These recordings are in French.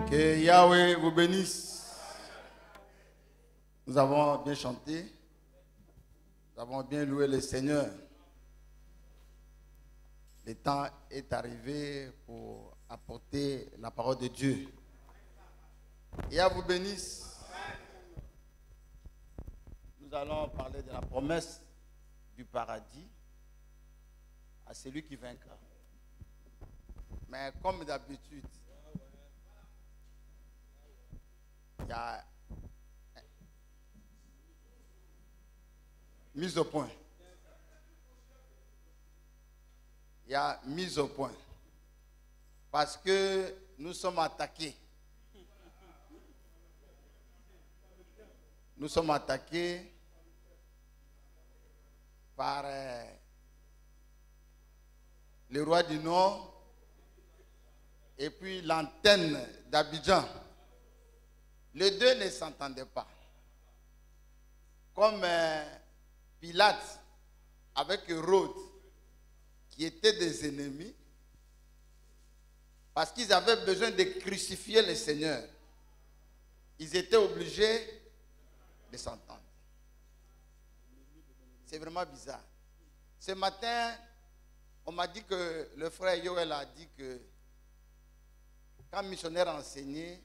Que Yahweh vous bénisse. Nous avons bien chanté. Nous avons bien loué le Seigneur. Le temps est arrivé pour apporter la parole de Dieu. Yahweh vous bénisse. Nous allons parler de la promesse du paradis à celui qui vaincra. Mais comme d'habitude, il y a mise au point. Il y a mise au point. Parce que nous sommes attaqués. Nous sommes attaqués par le roi du Nord et puis l'antenne d'Abidjan. Les deux ne s'entendaient pas. Comme Pilate avec Hérode, qui étaient des ennemis, parce qu'ils avaient besoin de crucifier le Seigneur. Ils étaient obligés de s'entendre. C'est vraiment bizarre. Ce matin, on m'a dit que le frère Yoel a dit que quand le missionnaire enseignait,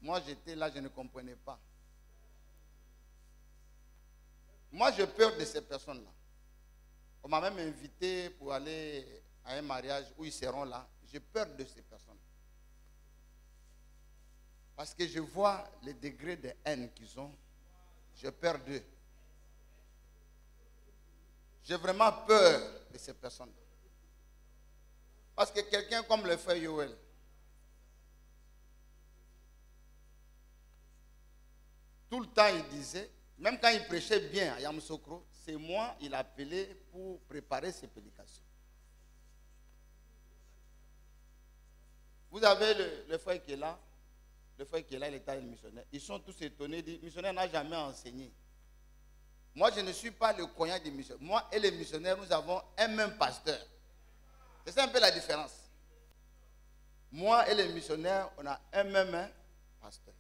moi j'étais là, je ne comprenais pas. Moi j'ai peur de ces personnes-là. On m'a même invité pour aller à un mariage où ils seront là. J'ai peur de ces personnes. Parce que je vois les degrés de haine qu'ils ont. J'ai peur d'eux. J'ai vraiment peur de ces personnes-là. Parce que quelqu'un comme le frère Yoel, tout le temps il disait, même quand il prêchait bien à Yamoussoukro, c'est moi il appelait pour préparer ses prédications. Vous avez le frère qui est là. Le frère qui est là, il est missionnaire. Ils sont tous étonnés. Le missionnaire n'a jamais enseigné. Moi, je ne suis pas le cognac des missionnaires. Moi et les missionnaires, nous avons un même pasteur. C'est ça un peu la différence. Moi et les missionnaires, on a un même pasteur.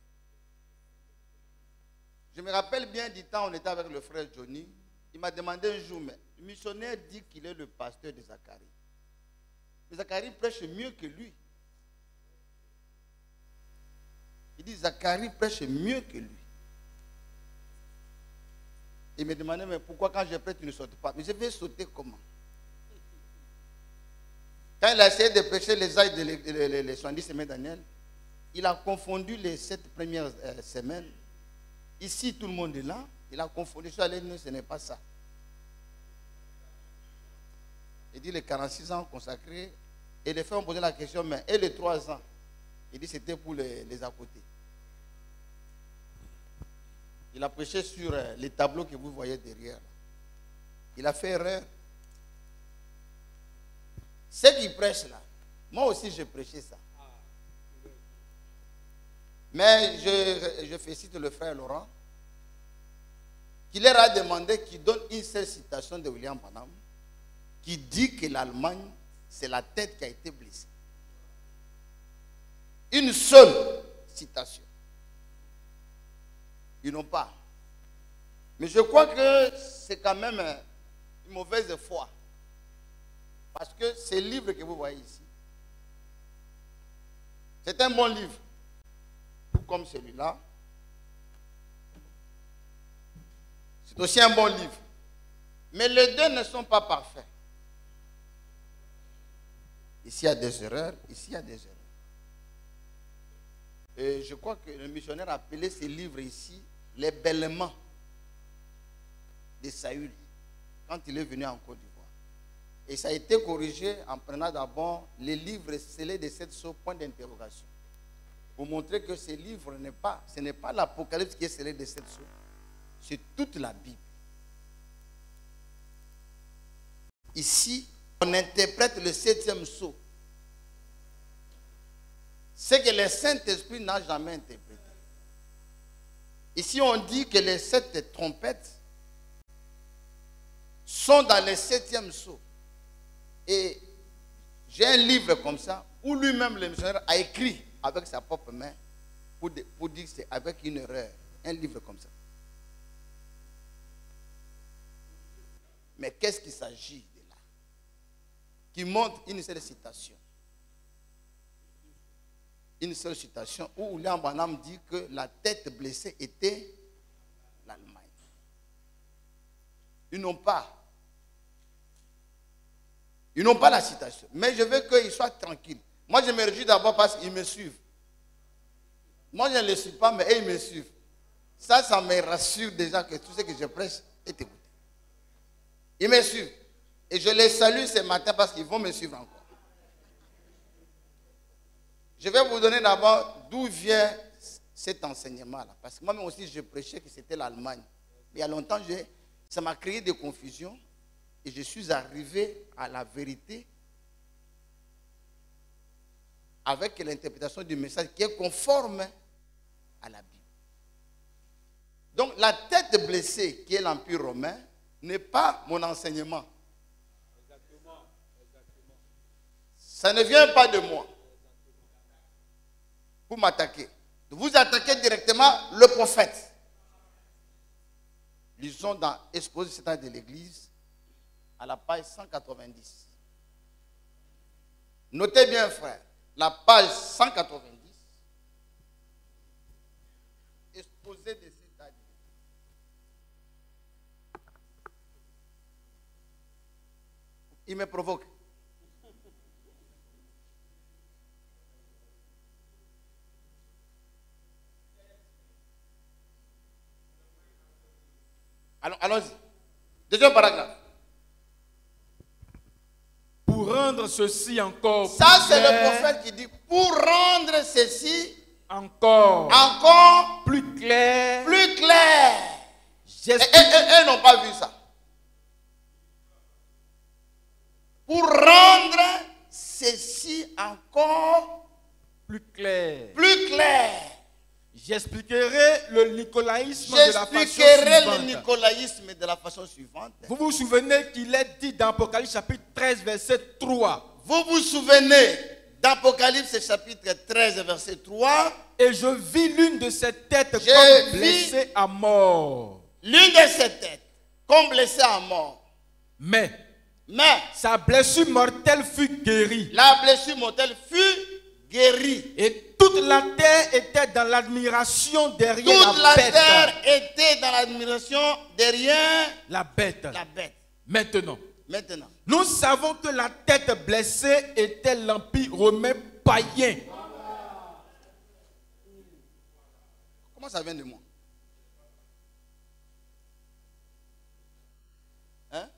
Je me rappelle bien du temps où on était avec le frère Johnny. Il m'a demandé un jour, mais le missionnaire dit qu'il est le pasteur de Zacharie. Mais Zacharie prêche mieux que lui. Il dit, Zacharie prêche mieux que lui. Il me demandait, mais pourquoi quand je prêche, tu ne sautes pas? Mais je vais sauter comment? Quand il a essayé de prêcher les ailes les 70 semaines Daniel, il a confondu les 7 premières semaines. Ici, tout le monde est là. Il a confondu. Je suis allé, non, ce n'est pas ça. Il dit, les 46 ans consacrés. Et les frères ont posé la question, mais et les 3 ans? Il dit, c'était pour les à côté. Il a prêché sur les tableaux que vous voyez derrière. Il a fait erreur. Ce qui prêche là, moi aussi je prêchais ça. Mais je félicite le frère Laurent, qui leur a demandé qu'il donne une seule citation de William Branham, qui dit que l'Allemagne, c'est la tête qui a été blessée. Une seule citation. Ils n'ont pas. Mais je crois que c'est quand même une mauvaise foi. Parce que ce livre que vous voyez ici, c'est un bon livre. Tout comme celui-là. C'est aussi un bon livre. Mais les deux ne sont pas parfaits. Ici il y a des erreurs, ici il y a des erreurs. Et je crois que le missionnaire a appelé ce livre ici les bêlements de Saül quand il est venu en Côte d'Ivoire. Et ça a été corrigé en prenant d'abord les livres scellés de 7 sceaux, point d'interrogation. Pour montrer que ce livre ce n'est pas l'Apocalypse qui est scellé de 7 sceaux. C'est toute la Bible. Ici, on interprète le 7e sceau. Ce que le Saint-Esprit n'a jamais interprété. Ici, on dit que les 7 trompettes sont dans le 7e sceau. Et j'ai un livre comme ça, où lui-même, le missionnaire, a écrit avec sa propre main pour dire que c'est avec une erreur. Un livre comme ça. Mais qu'est-ce qu'il s'agit de là? Qui montre une seule citation. Une seule citation où William Branham dit que la tête blessée était l'Allemagne. Ils n'ont pas la citation. Mais je veux qu'ils soient tranquilles. Moi, je me réjouis d'abord parce qu'ils me suivent. Moi, je ne les suis pas, mais eux, ils me suivent. Ça me rassure déjà que tout ce que je prêche est écouté. Ils me suivent. Et je les salue ce matin parce qu'ils vont me suivre encore. Je vais vous donner d'abord d'où vient cet enseignement-là. Parce que moi-même aussi, je prêchais que c'était l'Allemagne. Mais il y a longtemps, ça m'a créé des confusions. Et je suis arrivé à la vérité avec l'interprétation du message qui est conforme à la Bible. Donc, la tête blessée, qui est l'Empire romain, n'est pas mon enseignement. Exactement. Ça ne vient pas de moi pour m'attaquer. Vous attaquez directement le prophète. Lisons dans Exposé de l'Église, à la page 190. Notez bien, frère, la page 190, Exposé de cet état. Il me provoque. Allons-y. Deuxième paragraphe. Pour rendre ceci encore Ça, c'est le prophète qui dit, pour rendre ceci encore plus clair. Et n'ont pas vu ça. Pour rendre ceci encore plus clair. J'expliquerai le nicolaïsme de la façon suivante. Vous vous souvenez qu'il est dit dans Apocalypse chapitre 13, verset 3. Vous vous souvenez d'Apocalypse chapitre 13, verset 3. Et je vis l'une de ces têtes comme blessée à mort. L'une de ces têtes comme blessée à mort. Mais sa blessure mortelle fut guérie. La blessure mortelle fut guérie. Et toute la terre était dans l'admiration derrière toute la terre était dans l'admiration derrière la bête. Maintenant, nous savons que la tête blessée était l'empire romain païen. Comment ça vient de moi? Hein?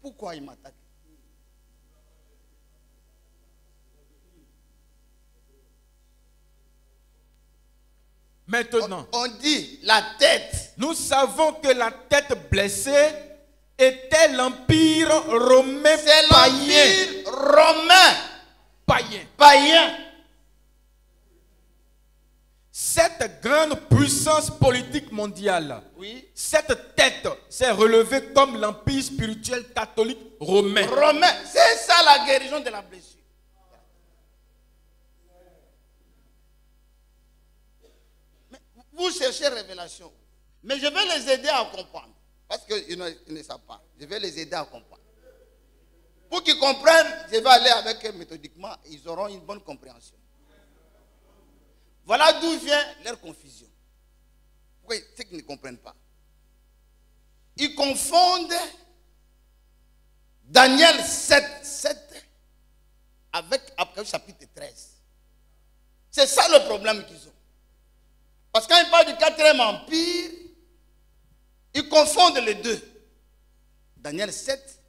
Pourquoi il m'attaque? Maintenant, on dit la tête. Nous savons que la tête blessée était l'empire romain païen. C'est l'empire romain païen. Cette grande puissance politique mondiale, oui, cette tête s'est relevée comme l'empire spirituel catholique romain. C'est ça la guérison de la blessure. Mais vous cherchez révélation. Mais je vais les aider à comprendre. Parce qu'ils ne savent pas. Je vais les aider à comprendre. Pour qu'ils comprennent, je vais aller avec eux méthodiquement. Ils auront une bonne compréhension. Voilà d'où vient leur confusion. Pourquoi c'est qu'ils ne comprennent pas? Ils confondent Daniel 7 avec Apocalypse chapitre 13. C'est ça le problème qu'ils ont. Parce que quand ils parlent du 4e empire, ils confondent les deux. Daniel 7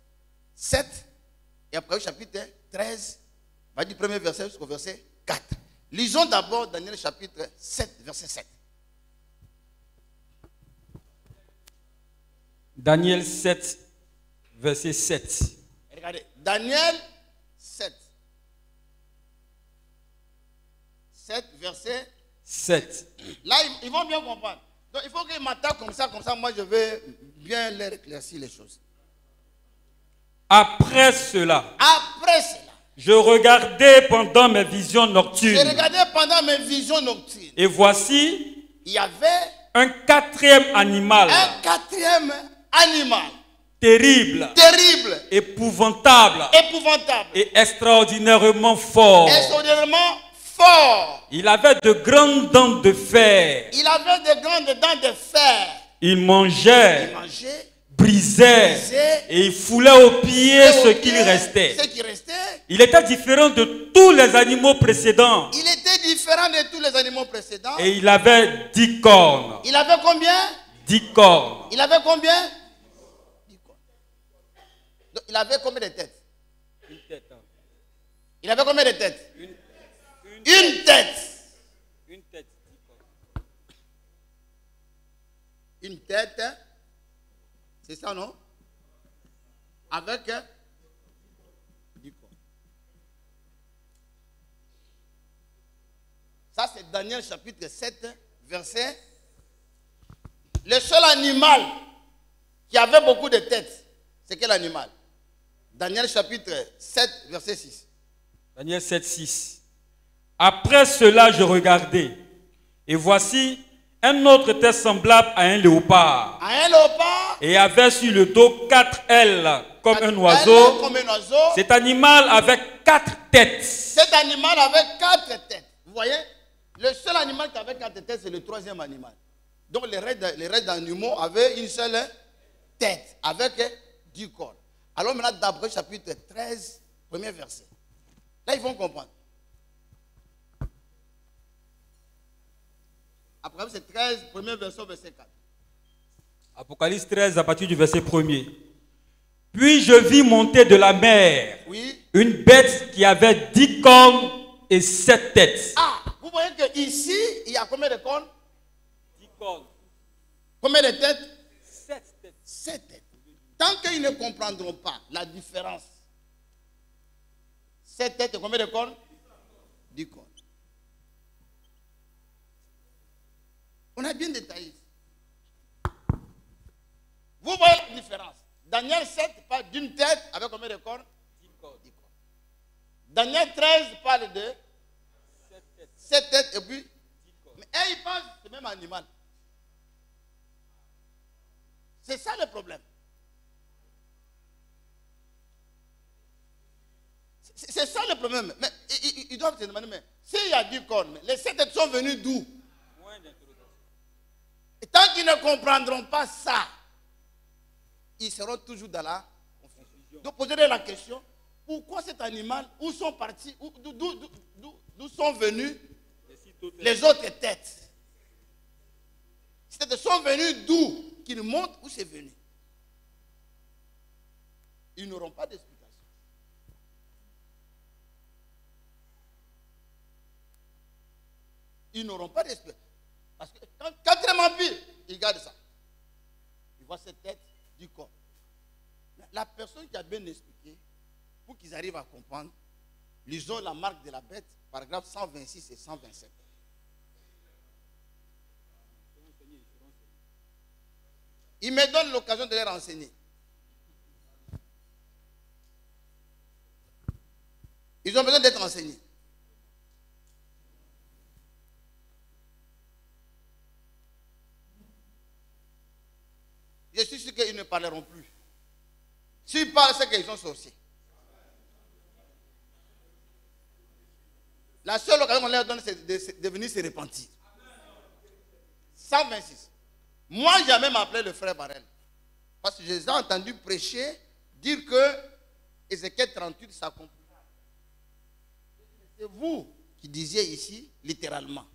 et Apocalypse chapitre 13, va du premier verset jusqu'au verset 4. Lisons d'abord Daniel chapitre 7, verset 7. Daniel 7, verset 7. Regardez, Daniel 7. 7, verset 7. Là, ils vont bien comprendre. Donc il faut qu'il m'attaque comme ça, moi je vais bien leur éclaircir les choses. Après cela, Je je regardais pendant mes visions nocturnes. regardais pendant mes visions nocturnes. Et voici Il y avait un quatrième animal, un quatrième animal. terrible, épouvantable et extraordinairement fort. Extraordinairement fort. Il avait de grandes dents de fer. Il avait de grandes dents de fer. Il mangeait, Il mangeait, brisait et il foulait aux pieds ce qu'il restait. Ce qui restait. Il était différent de tous les animaux précédents. Il était différent de tous les animaux précédents. Et il avait 10 cornes. Il avait combien? 10 cornes. Il avait combien? 10 cornes. Donc, il avait combien de têtes? Une tête. Il avait combien de têtes? Une tête. Une tête. Une tête. C'est ça, non? Avec 10 cornes. Ça, c'est Daniel chapitre 7, verset. Le seul animal qui avait beaucoup de têtes, c'est quel animal? Daniel chapitre 7, verset 6. Daniel 7, 6. Après cela, je regardais, et voici un autre tête semblable à un léopard. Un léopard. Et avait sur le dos 4 ailes comme un oiseau. Comme un oiseau. Cet animal avait 4 têtes. Cet animal avait 4 têtes. Vous voyez? Le seul animal qui avait 4 têtes, c'est le troisième animal. Donc les restes d'animaux avaient une seule tête, avec 10 cornes. Alors maintenant, d'Hébreux chapitre 13, premier verset. Là, ils vont comprendre. Apocalypse 13, premier verset, verset 4. Apocalypse 13, à partir du verset 1er. Puis je vis monter de la mer une bête qui avait 10 cornes et 7 têtes. Ah, vous voyez qu'ici, il y a combien de cornes? 10 cornes. Combien de têtes? 7 têtes. 7 têtes. Tant qu'ils ne comprendront pas la différence, 7 têtes et combien de cornes? 10 cornes. On a bien détaillé. Vous voyez la différence. Daniel 7 parle d'une tête avec combien de cornes? 10 cornes. Daniel 13 parle de 7 têtes et puis 10 cornes. Mais ils pensent que c'est le même animal. C'est ça le problème. C'est ça le problème. Mais ils doivent se demander, mais s'il y a 10 cornes, les 7 têtes sont venus d'où? Et tant qu'ils ne comprendront pas ça, ils seront toujours dans la confusion. Donc posez-leur la question, pourquoi cet animal, où sont partis, d'où sont venus les autres têtes? Ces têtes sont venus d'où? Qu'ils nous montrent où c'est venu. Ils n'auront pas d'explication. Ils n'auront pas d'explication. Parce que quand quatrième empire, ils gardent ça. Ils voient cette tête du corps. La personne qui a bien expliqué, pour qu'ils arrivent à comprendre, lisons la marque de la bête, paragraphe 126 et 127. Il me donne l'occasion de les renseigner. Ils ont besoin d'être renseignés. Je suis sûr qu'ils ne parleront plus. S'ils parlent, c'est qu'ils sont sorciers. La seule occasion qu'on leur donne, c'est de venir se repentir. 126. Moi, j'ai même appelé le frère Barrel. Parce que je les ai entendus prêcher, dire que Ézéchiel 38 s'accomplit. C'est vous qui disiez ici, littéralement.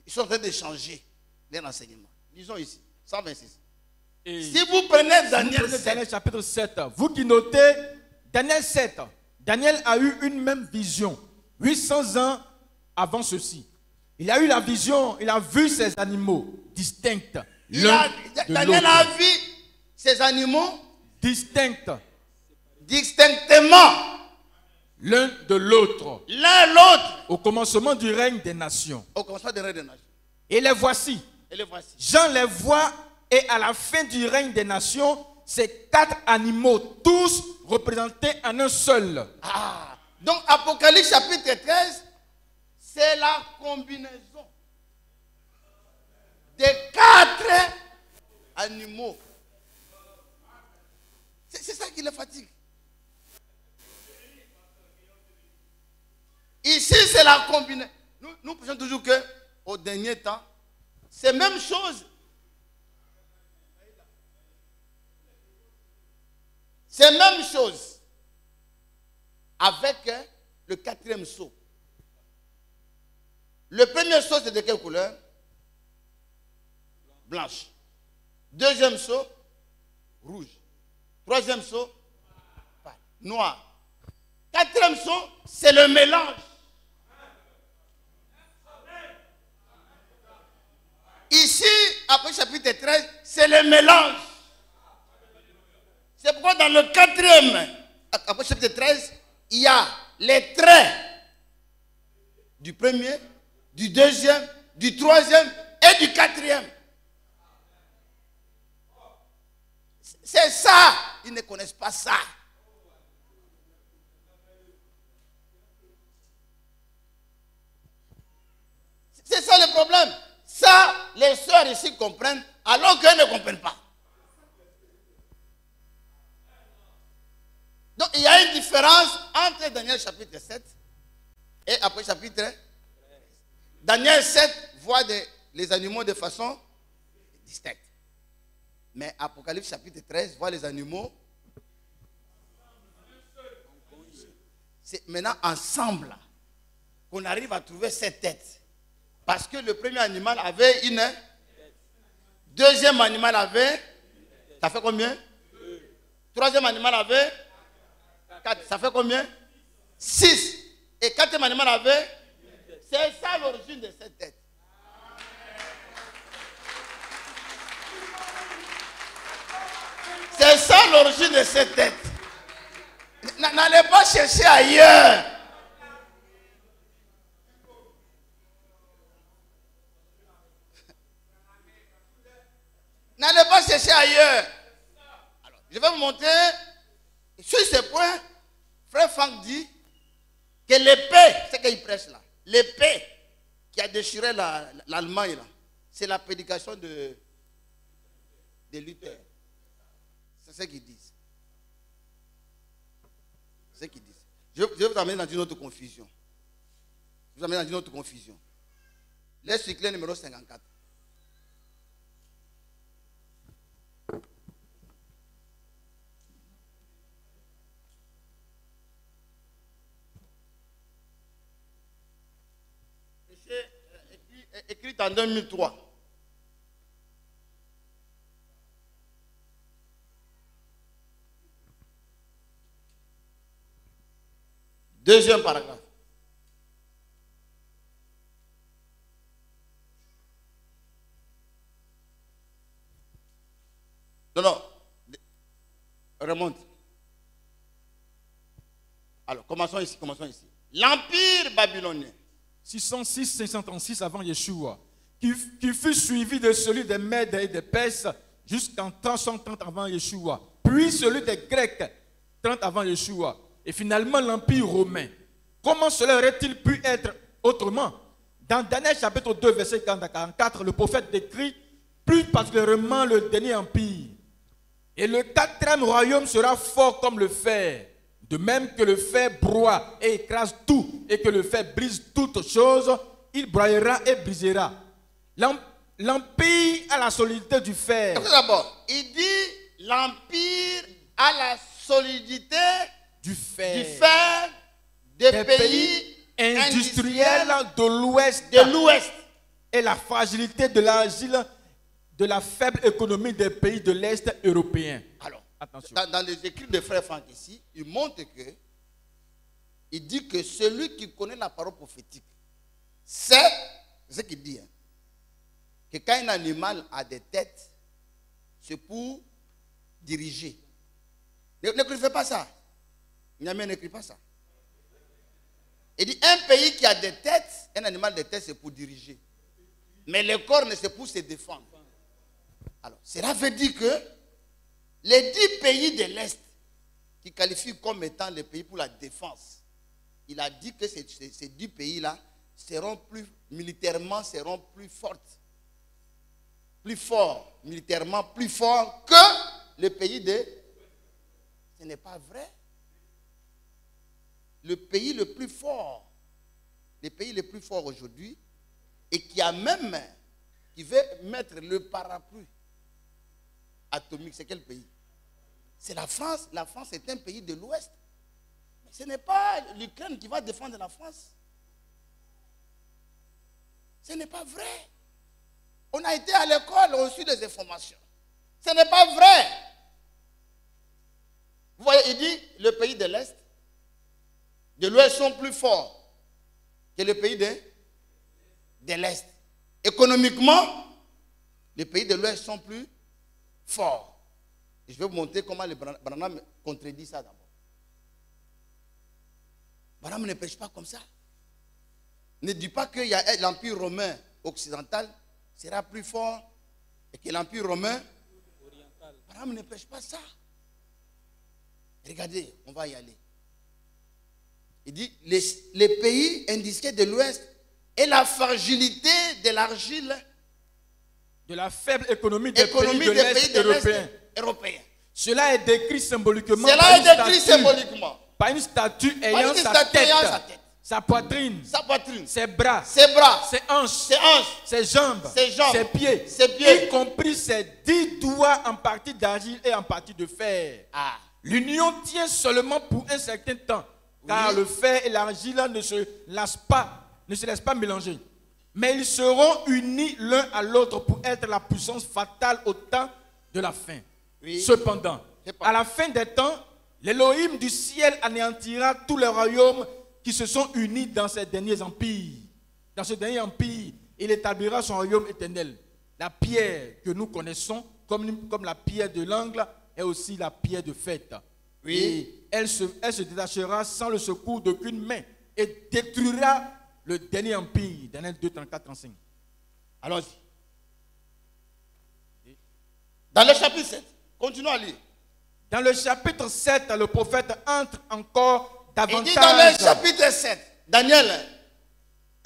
Ils sont en train de changer les renseignements. Lisons ici, 126. Et si vous prenez Daniel 7, Daniel chapitre 7, vous qui notez, Daniel 7, Daniel a eu une même vision 800 ans avant ceci. Il a eu la vision, il a vu ces animaux distincts. Daniel a vu ces animaux distincts. distinctement l'un de l'autre. L'un l'autre. Au commencement du règne des nations. Au commencement du règne des nations. Et les voici. Et les voici. Jean les voit et à la fin du règne des nations, ces 4 animaux, tous représentés en un seul. Ah, donc Apocalypse chapitre 13, c'est la combinaison des 4 animaux. C'est ça qui les fatigue. Ici, c'est la combinaison. Nous pensons toujours qu'au dernier temps, c'est la même chose. C'est la même chose avec le 4e sceau. Le premier sceau, c'est de quelle couleur? Blanche. 2e sceau, rouge. 3e sceau, noir. 4e sceau, c'est le mélange. Ici, après chapitre 13, c'est le mélange. C'est pourquoi dans le 4e, après chapitre 13, il y a les traits du premier, du 2e, du 3e et du 4e. C'est ça. Ils ne connaissent pas ça. C'est ça le problème. Ça, les sœurs ici comprennent, alors qu'elles ne comprennent pas. Donc, il y a une différence entre Daniel chapitre 7 et après chapitre 13. Daniel 7 voit les animaux de façon distincte. Mais Apocalypse chapitre 13 voit les animaux. C'est maintenant ensemble qu'on arrive à trouver cette tête. Parce que le premier animal avait une. Deuxième animal avait. Ça fait combien? Troisième animal avait. 4. Ça fait combien? 6. Et quatrième animal avait. C'est ça l'origine de cette tête. C'est ça l'origine de cette tête. N'allez pas chercher ailleurs. N'allez pas chercher ailleurs. Alors, je vais vous montrer. Sur ce point, frère Franck dit que l'épée, c'est qu'il prêche là, l'épée qui a déchiré l'Allemagne là, c'est la prédication de Luther. C'est ce qu'ils disent. C'est ce qu'ils disent. Je vais vous amener dans une autre confusion. Je vous amène dans une autre confusion. Laisse cycler numéro 54. Écrite en 2003. Deuxième paragraphe. Non. Remonte. Alors, commençons ici. L'empire babylonien. 606-536 avant Yeshua, qui fut suivi de celui des Mèdes et des Perses jusqu'en 330 avant Yeshua, puis celui des Grecs 30 avant Yeshua, et finalement l'Empire romain. Comment cela aurait-il pu être autrement? Dans Daniel chapitre 2, verset 40 à 44, le prophète décrit plus particulièrement le dernier empire. Et le 4e royaume sera fort comme le fer. De même que le fer broie et écrase tout, et que le fer brise toutes choses, il broyera et brisera. L'empire a la solidité du fer. D'abord, il dit l'empire a la solidité du fer des pays industriels de l'Ouest et la fragilité de l'agile de la faible économie des pays de l'Est européen. Alors, attention. Dans les écrits de frère Franck ici, il montre que, il dit que celui qui connaît la parole prophétique, c'est ce qu'il dit, hein, que quand un animal a des têtes, c'est pour diriger. N'écrivez pas ça. Niamey n'écrit pas ça. pays qui a des têtes, un animal de tête, c'est pour diriger. Mais le corps, c'est pour se défendre. Alors, cela veut dire que les 10 pays de l'Est, qui qualifient comme étant les pays pour la défense, il a dit que ces 10 pays-là seront plus, militairement, seront plus fortes. Plus forts, militairement, plus forts que le pays de... Ce n'est pas vrai. Le pays le plus fort, le pays le plus fort aujourd'hui, et qui a même, qui veut mettre le parapluie atomique, c'est quel pays? C'est la France. La France est un pays de l'Ouest. Mais ce n'est pas l'Ukraine qui va défendre la France. Ce n'est pas vrai. On a été à l'école, on a reçu des informations. Ce n'est pas vrai. Vous voyez, il dit, le pays de l'Est, de l'Ouest sont plus forts que le pays de l'Est. Économiquement, les pays de l'Ouest sont plus forts. Et je vais vous montrer comment le Branham contredit ça d'abord. Branham ne prêche pas comme ça. Ne dit pas que l'Empire romain occidental sera plus fort et que l'Empire romain oriental. Branham ne prêche pas ça. Regardez, on va y aller. Il dit, les pays indiqués de l'Ouest et la fragilité de l'argile, de la faible économie des pays de l'Est européens. Cela est décrit symboliquement, par une statue ayant sa tête, sa poitrine, ses bras, ses hanches, ses jambes, ses pieds, y compris ses 10 doigts en partie d'argile et en partie de fer. L'union tient seulement pour un certain temps, car le fer et l'argile ne se laissent pas mélanger. Mais ils seront unis l'un à l'autre pour être la puissance fatale au temps de la fin. Cependant, à la fin des temps, l'Élohim du ciel anéantira tous les royaumes qui se sont unis dans ces derniers empires. Dans ce dernier empire, il établira son royaume éternel. La pierre que nous connaissons comme la pierre de l'angle est aussi la pierre de fête. Et elle se détachera sans le secours d'aucune main et détruira le dernier empire. Daniel 2, 34, 35. Allons-y. Dans le chapitre 7, continuons à lire. Dans le chapitre 7, le prophète entre encore davantage. Il dit dans le chapitre 7, Daniel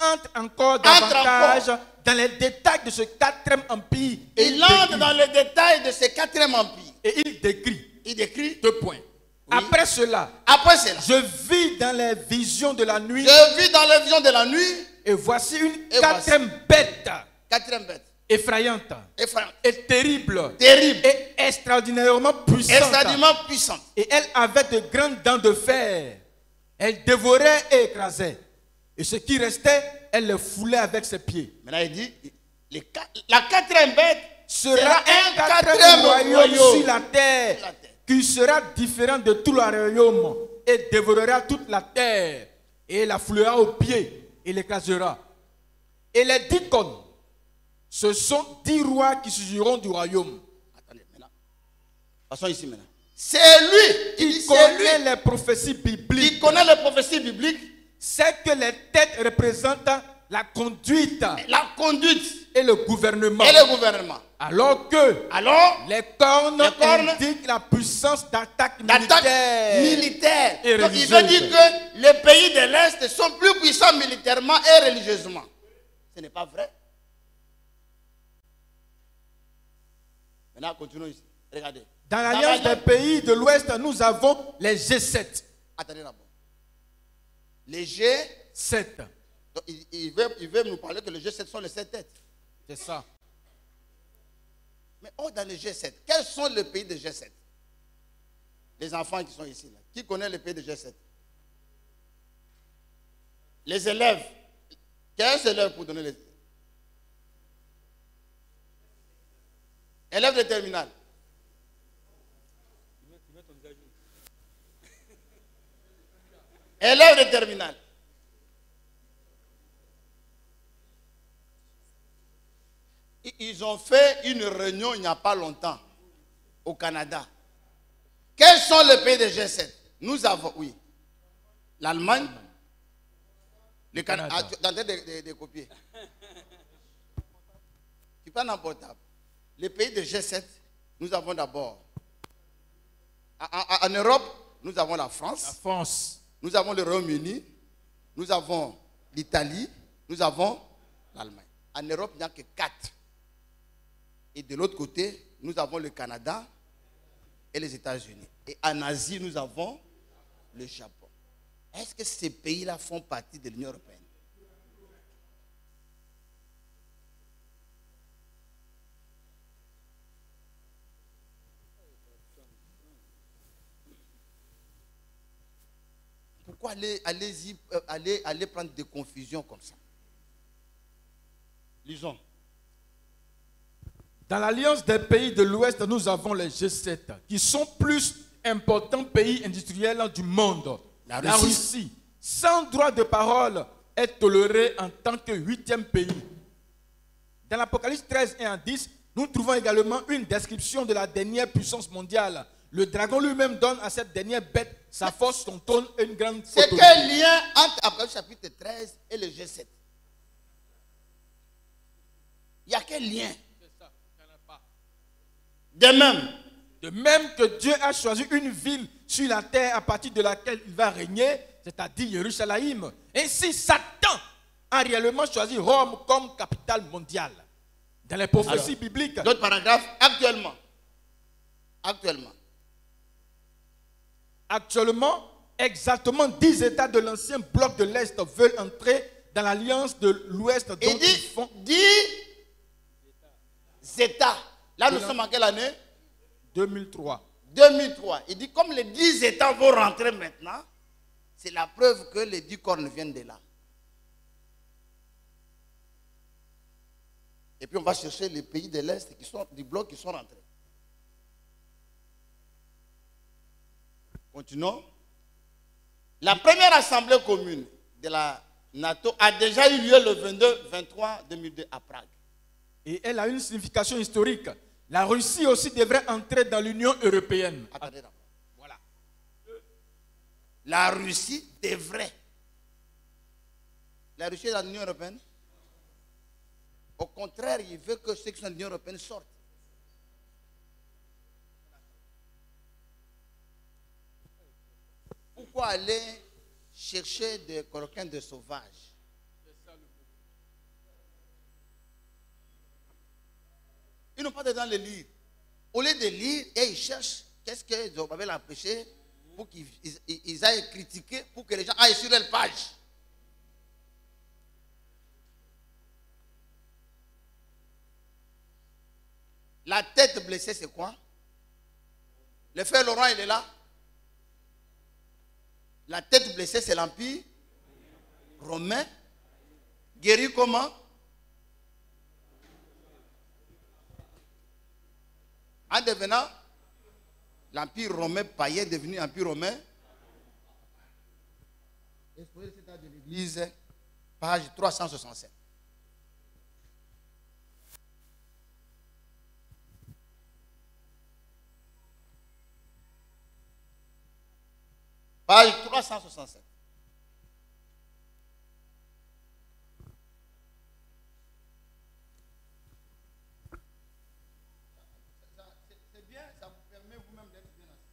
entre encore davantage dans les détails de ce 4e empire. Il entre dans les détails de ce 4e empire. Et il décrit 2 points. Oui. Après cela, je vis dans les visions de la nuit. Et voici une 4e bête. 4e bête. Effrayante. Et terrible. Et extraordinairement puissante. Et elle avait de grandes dents de fer. Elle dévorait et écrasait. Et ce qui restait, elle le foulait avec ses pieds. Maintenant il dit, la 4e bête sera un 4e royaume sur la terre, qui sera différent de tout le royaume, et dévorera toute la terre, et la foulera aux pieds, et l'écrasera. Et les 10 cônes, ce sont 10 rois qui surgiront du royaume. Attendez, maintenant. Passons ici maintenant. C'est lui qui connaît les prophéties bibliques. Il connaît les prophéties bibliques. C'est que les têtes représentent la conduite. Et le gouvernement. Alors que les cornes indiquent la puissance d'attaque militaire. Et donc il veut dire que les pays de l'Est sont plus puissants militairement et religieusement. Ce n'est pas vrai. Maintenant, continuons ici. Regardez. Dans l'alliance des pays de l'Ouest, nous avons les G7. Attendez d'abord. Les G7. Donc, il veut nous parler que les G7 sont les 7 têtes. C'est ça. Mais dans les G7, quels sont les pays de G7? Les enfants qui sont ici, là. Qui connaît les pays de G7? Les élèves. Quels élèves pour donner les élèves de terminale? Élèves de terminale. Ils ont fait une réunion il n'y a pas longtemps au Canada. Quels sont les pays de G7? Nous avons, l'Allemagne, Le Canada. Ah, tu es en train de copier. Tu prends un portable. Les pays de G7, nous avons d'abord. En Europe, nous avons la France. La France. Nous avons le Royaume-Uni. Nous avons l'Italie. Nous avons l'Allemagne. En Europe, il n'y a que 4. Et de l'autre côté, nous avons le Canada et les États-Unis. Et en Asie, nous avons le Japon. Est-ce que ces pays-là font partie de l'Union européenne? Pourquoi aller prendre des confusions comme ça? Lisons. Dans l'alliance des pays de l'Ouest, nous avons les G7, qui sont plus importants pays industriels du monde. La Russie, sans droit de parole, est tolérée en tant que 8e pays. Dans l'Apocalypse 13 et 10, nous trouvons également une description de la dernière puissance mondiale. Le dragon lui-même donne à cette dernière bête sa force, son trône et une grande c'est autorité. quel lien entre Apocalypse chapitre 13 et le G7? Il y a quel lien? De même que Dieu a choisi une ville sur la terre à partir de laquelle il va régner, c'est-à-dire Jérusalem. Ainsi, Satan a réellement choisi Rome comme capitale mondiale. Dans les prophéties bibliques. D'autres paragraphes, Actuellement, exactement 10 États de l'ancien bloc de l'Est veulent entrer dans l'alliance de l'Ouest. Il dit 10 États. Là, nous sommes en quelle année? 2003. 2003. Il dit comme les 10 États vont rentrer maintenant, c'est la preuve que les 10 cornes viennent de là. Et puis on va chercher les pays de l'Est qui sont du bloc qui sont rentrés. Continuons. La première assemblée commune de la NATO a déjà eu lieu le 22-23-2002 à Prague. Et elle a une signification historique. La Russie aussi devrait entrer dans l'Union européenne. Attendez d'abord. Voilà. La Russie devrait. La Russie est dans l'Union européenne. Au contraire, il veut que ceux qui sont dans l'Union européenne sortent. Pourquoi aller chercher des coquins de sauvages? Ils n'ont pas dedans les lire. Au lieu de lire, et ils cherchent qu'est-ce que Zorobabel a prêché pour qu'ils aillent critiquer, pour que les gens aillent sur leur page. La tête blessée, c'est quoi? Le frère Laurent, il est là. La tête blessée, c'est l'Empire romain. Guéri comment? En devenant l'Empire romain païen devenu Empire romain. Exposé l'état de l'Église, page 367. Page 367. C'est bien, ça vous permet vous-même d'être bien assis.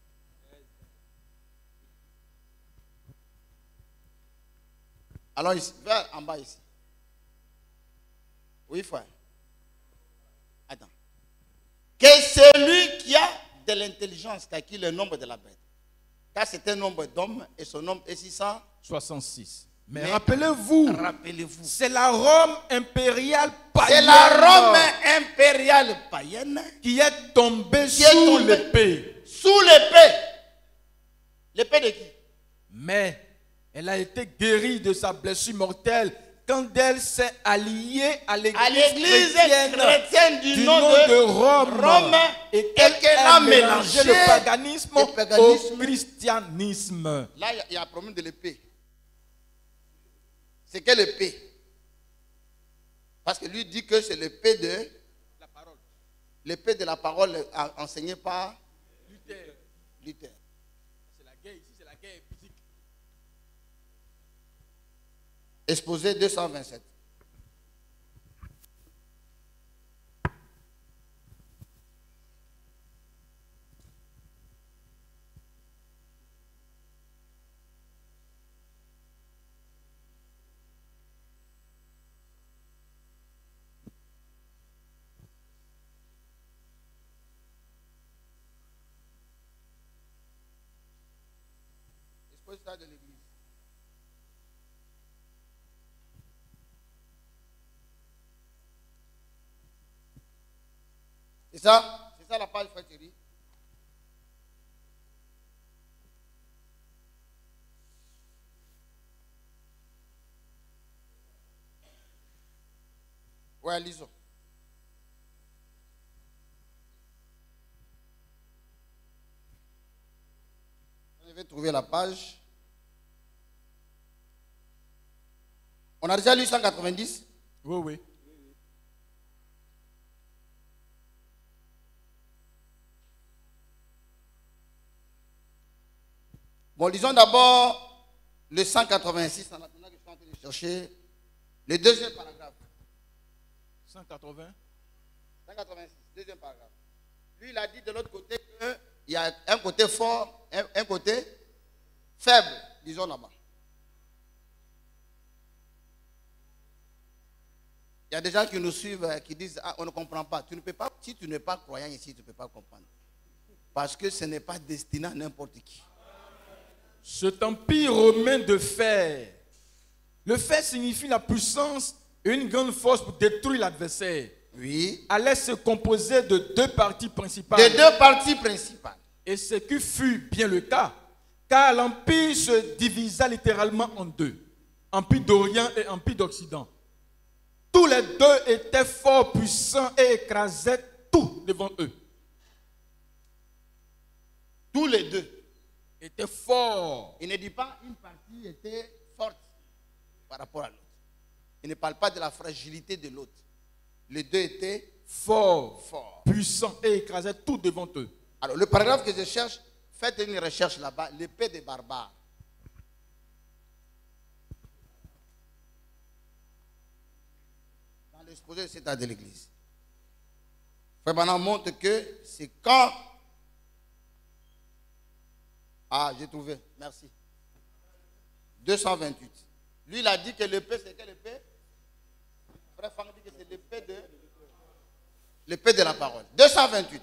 Alors, ici, vers en bas ici. Oui, frère. Attends. Que celui qui a de l'intelligence calcule le nombre de la bête. Car c'est un nombre d'hommes et son nombre est 666. Mais rappelez-vous, c'est la Rome impériale païenne. C'est la Rome impériale païenne qui est tombée sous l'épée. Sous l'épée. L'épée de qui? Mais elle a été guérie de sa blessure mortelle quand elle s'est alliée à l'église chrétienne du nom de Rome et qu'elle a mélangé le paganisme au christianisme. Là, il y a un problème de l'épée. C'est quelle épée? Parce que lui dit que c'est l'épée de la parole. L'épée de la parole enseignée par Luther. C'est la guerre ici, c'est la guerre physique. Exposé 227. Exposé de l'église. C'est ça la page, frère Thierry. Ouais, lisons. Je vais trouver la page. On a déjà lu 190? Oui, oui. Bon, lisons d'abord le 186, en attendant que je suis en train de chercher le deuxième paragraphe. 180. 186, deuxième paragraphe. Lui, il a dit de l'autre côté qu'il y a un côté fort, un côté faible, disons là-bas. Il y a des gens qui nous suivent, qui disent, ah, on ne comprend pas. Tu ne peux pas, si tu n'es pas croyant ici, tu ne peux pas comprendre. Parce que ce n'est pas destiné à n'importe qui. Cet empire romain de fer. Le fer signifie la puissance et une grande force pour détruire l'adversaire. Oui. Allait se composer de deux parties principales. De deux parties principales. Et ce qui fut bien le cas, car l'empire se divisa littéralement en deux. Empire d'Orient et empire d'Occident. Tous les deux étaient fort puissants et écrasaient tout devant eux. Tous les deux étaient forts. Il ne dit pas une partie était forte par rapport à l'autre. Il ne parle pas de la fragilité de l'autre. Les deux étaient forts, puissants et écrasaient tout devant eux. Alors, le paragraphe que je cherche, faites une recherche là-bas, l'épée des barbares. Dans l'exposé de cet état de l'église. Frère Branham montre que c'est quand... Ah, j'ai trouvé, merci. 228. Lui, il a dit que l'épée, c'est quelle épée? Frère Fang dit que c'est l'épée de la parole. 228.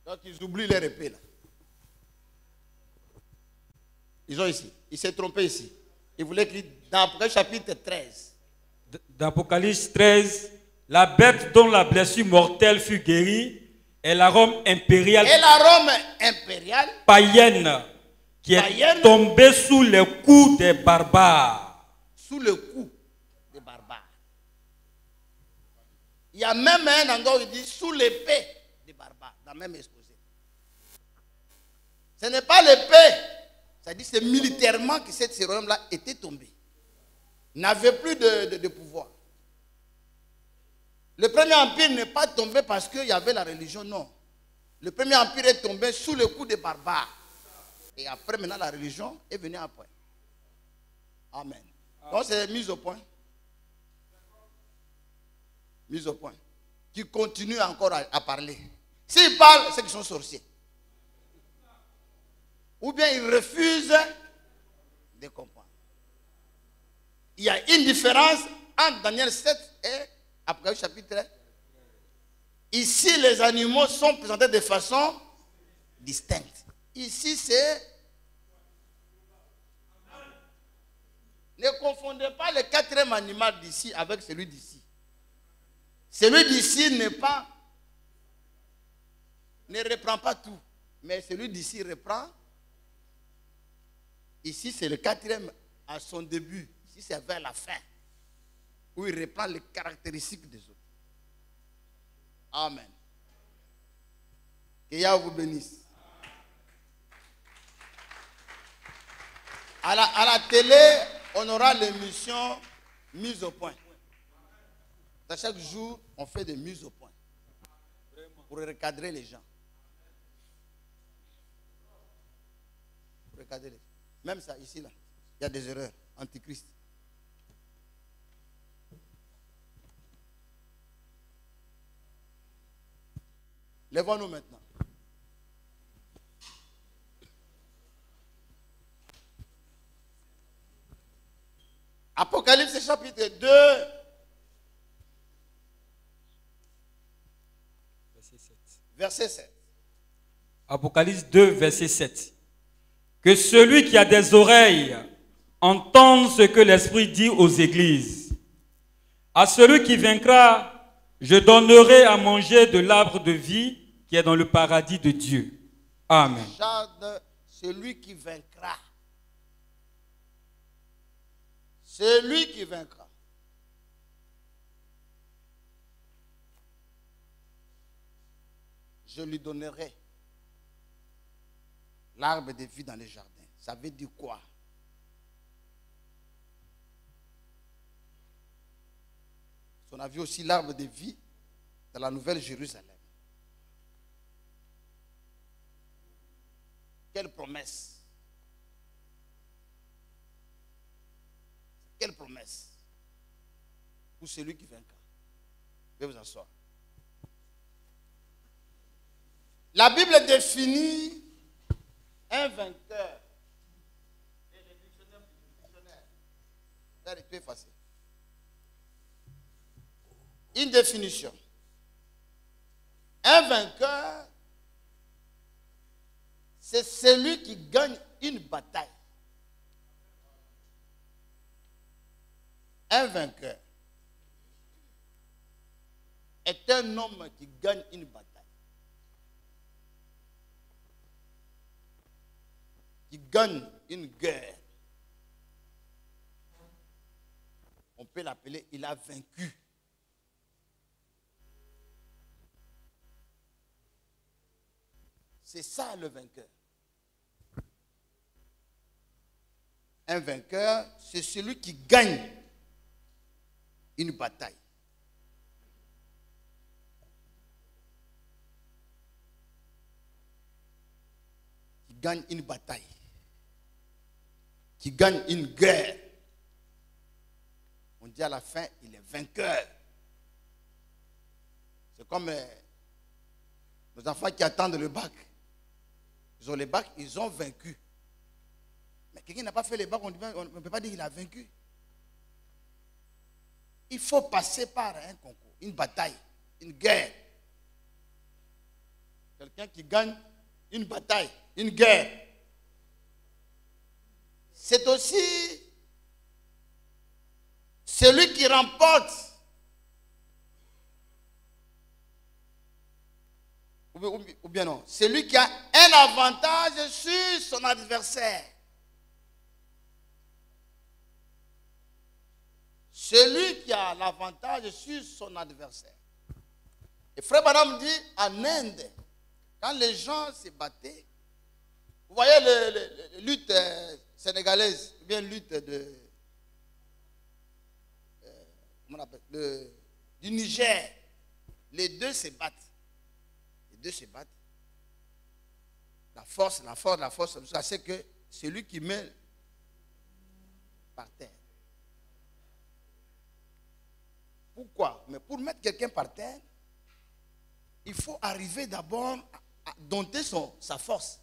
Donc, ils oublient leur épée là. Ils ont ici. Il s'est trompé ici. Il voulait écrire dans Apocalypse chapitre 13. Dans Apocalypse 13, la bête dont la blessure mortelle fut guérie est la Rome impériale. Et la Rome impériale païenne qui est tombée sous le coup des barbares. Sous le coup des barbares. Il y a même un endroit où il dit sous l'épée des barbares, dans le même exposé. Ce n'est pas l'épée. C'est-à-dire c'est militairement que cette royaume-là était tombée. N'avait plus de pouvoir. Le premier empire n'est pas tombé parce qu'il y avait la religion, non. Le premier empire est tombé sous le coup des barbares. Et après, maintenant, la religion est venue après. Amen. Donc, c'est mise au point. Mise au point. Qui continue encore à parler. S'ils parlent, c'est qu'ils sont sorciers. Ou bien ils refusent de comprendre. Il y a une différence entre Daniel 7 et Apocalypse chapitre 13. Ici, les animaux sont présentés de façon distincte. Ici, c'est... Ne confondez pas le quatrième animal d'ici avec celui d'ici. Celui d'ici ne reprend pas tout. Mais celui d'ici reprend. Ici, c'est le quatrième à son début. Ici, c'est vers la fin. Où il reprend les caractéristiques des autres. Amen. Que Yahweh vous bénisse. À la télé, on aura l'émission Mise au point. À chaque jour, on fait des mises au point. pour recadrer les gens. Pour recadrer les gens. Même ça, ici, là, il y a des erreurs. Antichrist. Lèvons-nous maintenant. Apocalypse chapitre 2. Verset 7. Apocalypse 2, verset 7. Que celui qui a des oreilles entende ce que l'Esprit dit aux églises. À celui qui vaincra, je donnerai à manger de l'arbre de vie qui est dans le paradis de Dieu. Amen. Regarde celui qui vaincra. Celui qui vaincra. Je lui donnerai l'arbre de vie dans les jardins. Ça veut dire quoi? On a vu aussi l'arbre de vie dans la Nouvelle Jérusalem. Quelle promesse! Quelle promesse pour celui qui vaincra. Veuillez vous asseoir. La Bible définit un vainqueur. Et les dictionnaires. Là, tu es facile. Une définition. Un vainqueur, c'est celui qui gagne une bataille. Un vainqueur est un homme qui gagne une bataille. Qui gagne une guerre. On peut l'appeler, il a vaincu. C'est ça le vainqueur. Un vainqueur, c'est celui qui gagne une bataille. Qui gagne une bataille. Qui gagne une guerre. On dit à la fin, il est vainqueur. C'est comme nos enfants qui attendent le bac. Ils ont le bac, ils ont vaincu. Mais quelqu'un n'a pas fait le bac, on ne peut pas dire qu'il a vaincu. Il faut passer par un concours, une bataille, une guerre. Quelqu'un qui gagne une bataille, une guerre. C'est aussi celui qui remporte ou bien non, celui qui a un avantage sur son adversaire. Celui qui a l'avantage sur son adversaire. Et Frère Branham dit, en Inde, quand les gens se battaient, vous voyez les luttes sénégalaises, ou bien lutte de, comment on appelle, du Niger, les deux se battent. Les deux se battent. La force, c'est que celui qui met par terre. Pourquoi? Mais pour mettre quelqu'un par terre, il faut arriver d'abord à dompter sa force.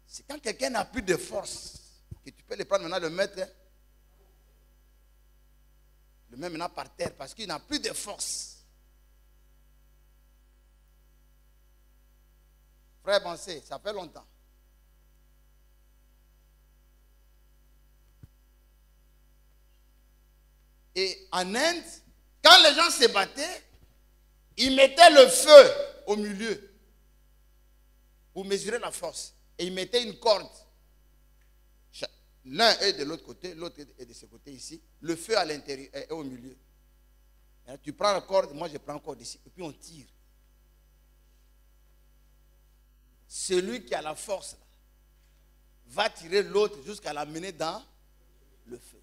C'est quand quelqu'un n'a plus de force que tu peux le prendre maintenant, le mettre maintenant par terre parce qu'il n'a plus de force. Frère Bansé, ça fait longtemps. Et en Inde, quand les gens se battaient, ils mettaient le feu au milieu pour mesurer la force. Et ils mettaient une corde. L'un est de l'autre côté, l'autre est de ce côté ici. Le feu à l'intérieur est au milieu. Et tu prends la corde, moi je prends la corde ici. Et puis on tire. Celui qui a la force là, va tirer l'autre jusqu'à l'amener dans le feu.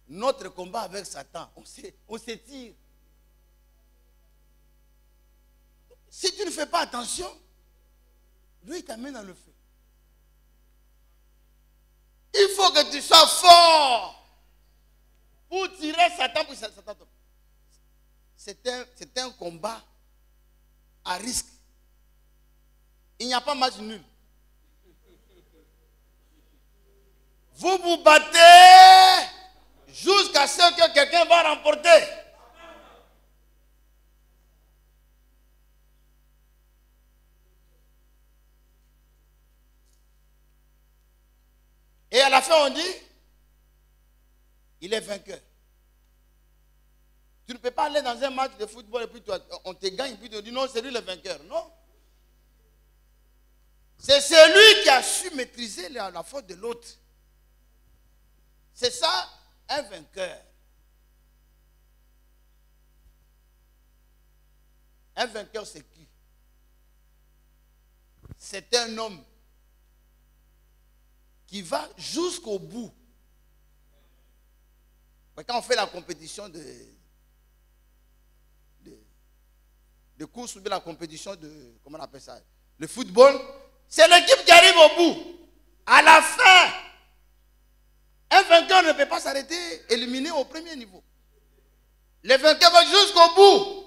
Notre combat avec Satan, on s'étire. si tu ne fais pas attention, lui, il t'amène dans le feu. Il faut que tu sois fort pour tirer Satan pour Satan tombe. C'est un combat à risque. Il n'y a pas match nul. Vous vous battez jusqu'à ce que quelqu'un va remporter. Et à la fin, on dit, il est vainqueur. Tu ne peux pas aller dans un match de football et puis on te gagne et puis tu dis non, c'est lui le vainqueur. Non. C'est celui qui a su maîtriser la faute de l'autre. C'est ça, un vainqueur. Un vainqueur, c'est qui? C'est un homme qui va jusqu'au bout. Quand on fait la compétition de course ou bien la compétition de, comment on appelle ça, le football, c'est l'équipe qui arrive au bout. À la fin, un vainqueur ne peut pas s'arrêter, éliminé au premier niveau. Les vainqueurs vont jusqu'au bout.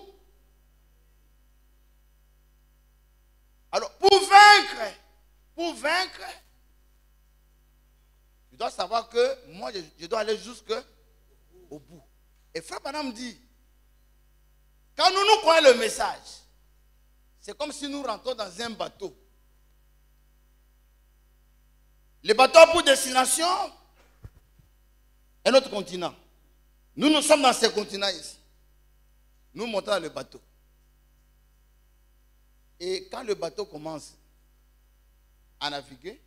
Alors, pour vaincre, tu dois savoir que moi, je dois aller jusqu'au bout. Et Frère Branham dit, quand nous croyons le message, c'est comme si nous rentrons dans un bateau. Le bateau a pour destination un autre continent. Nous sommes dans ce continent ici. Nous montons dans le bateau. Et quand le bateau commence à naviguer,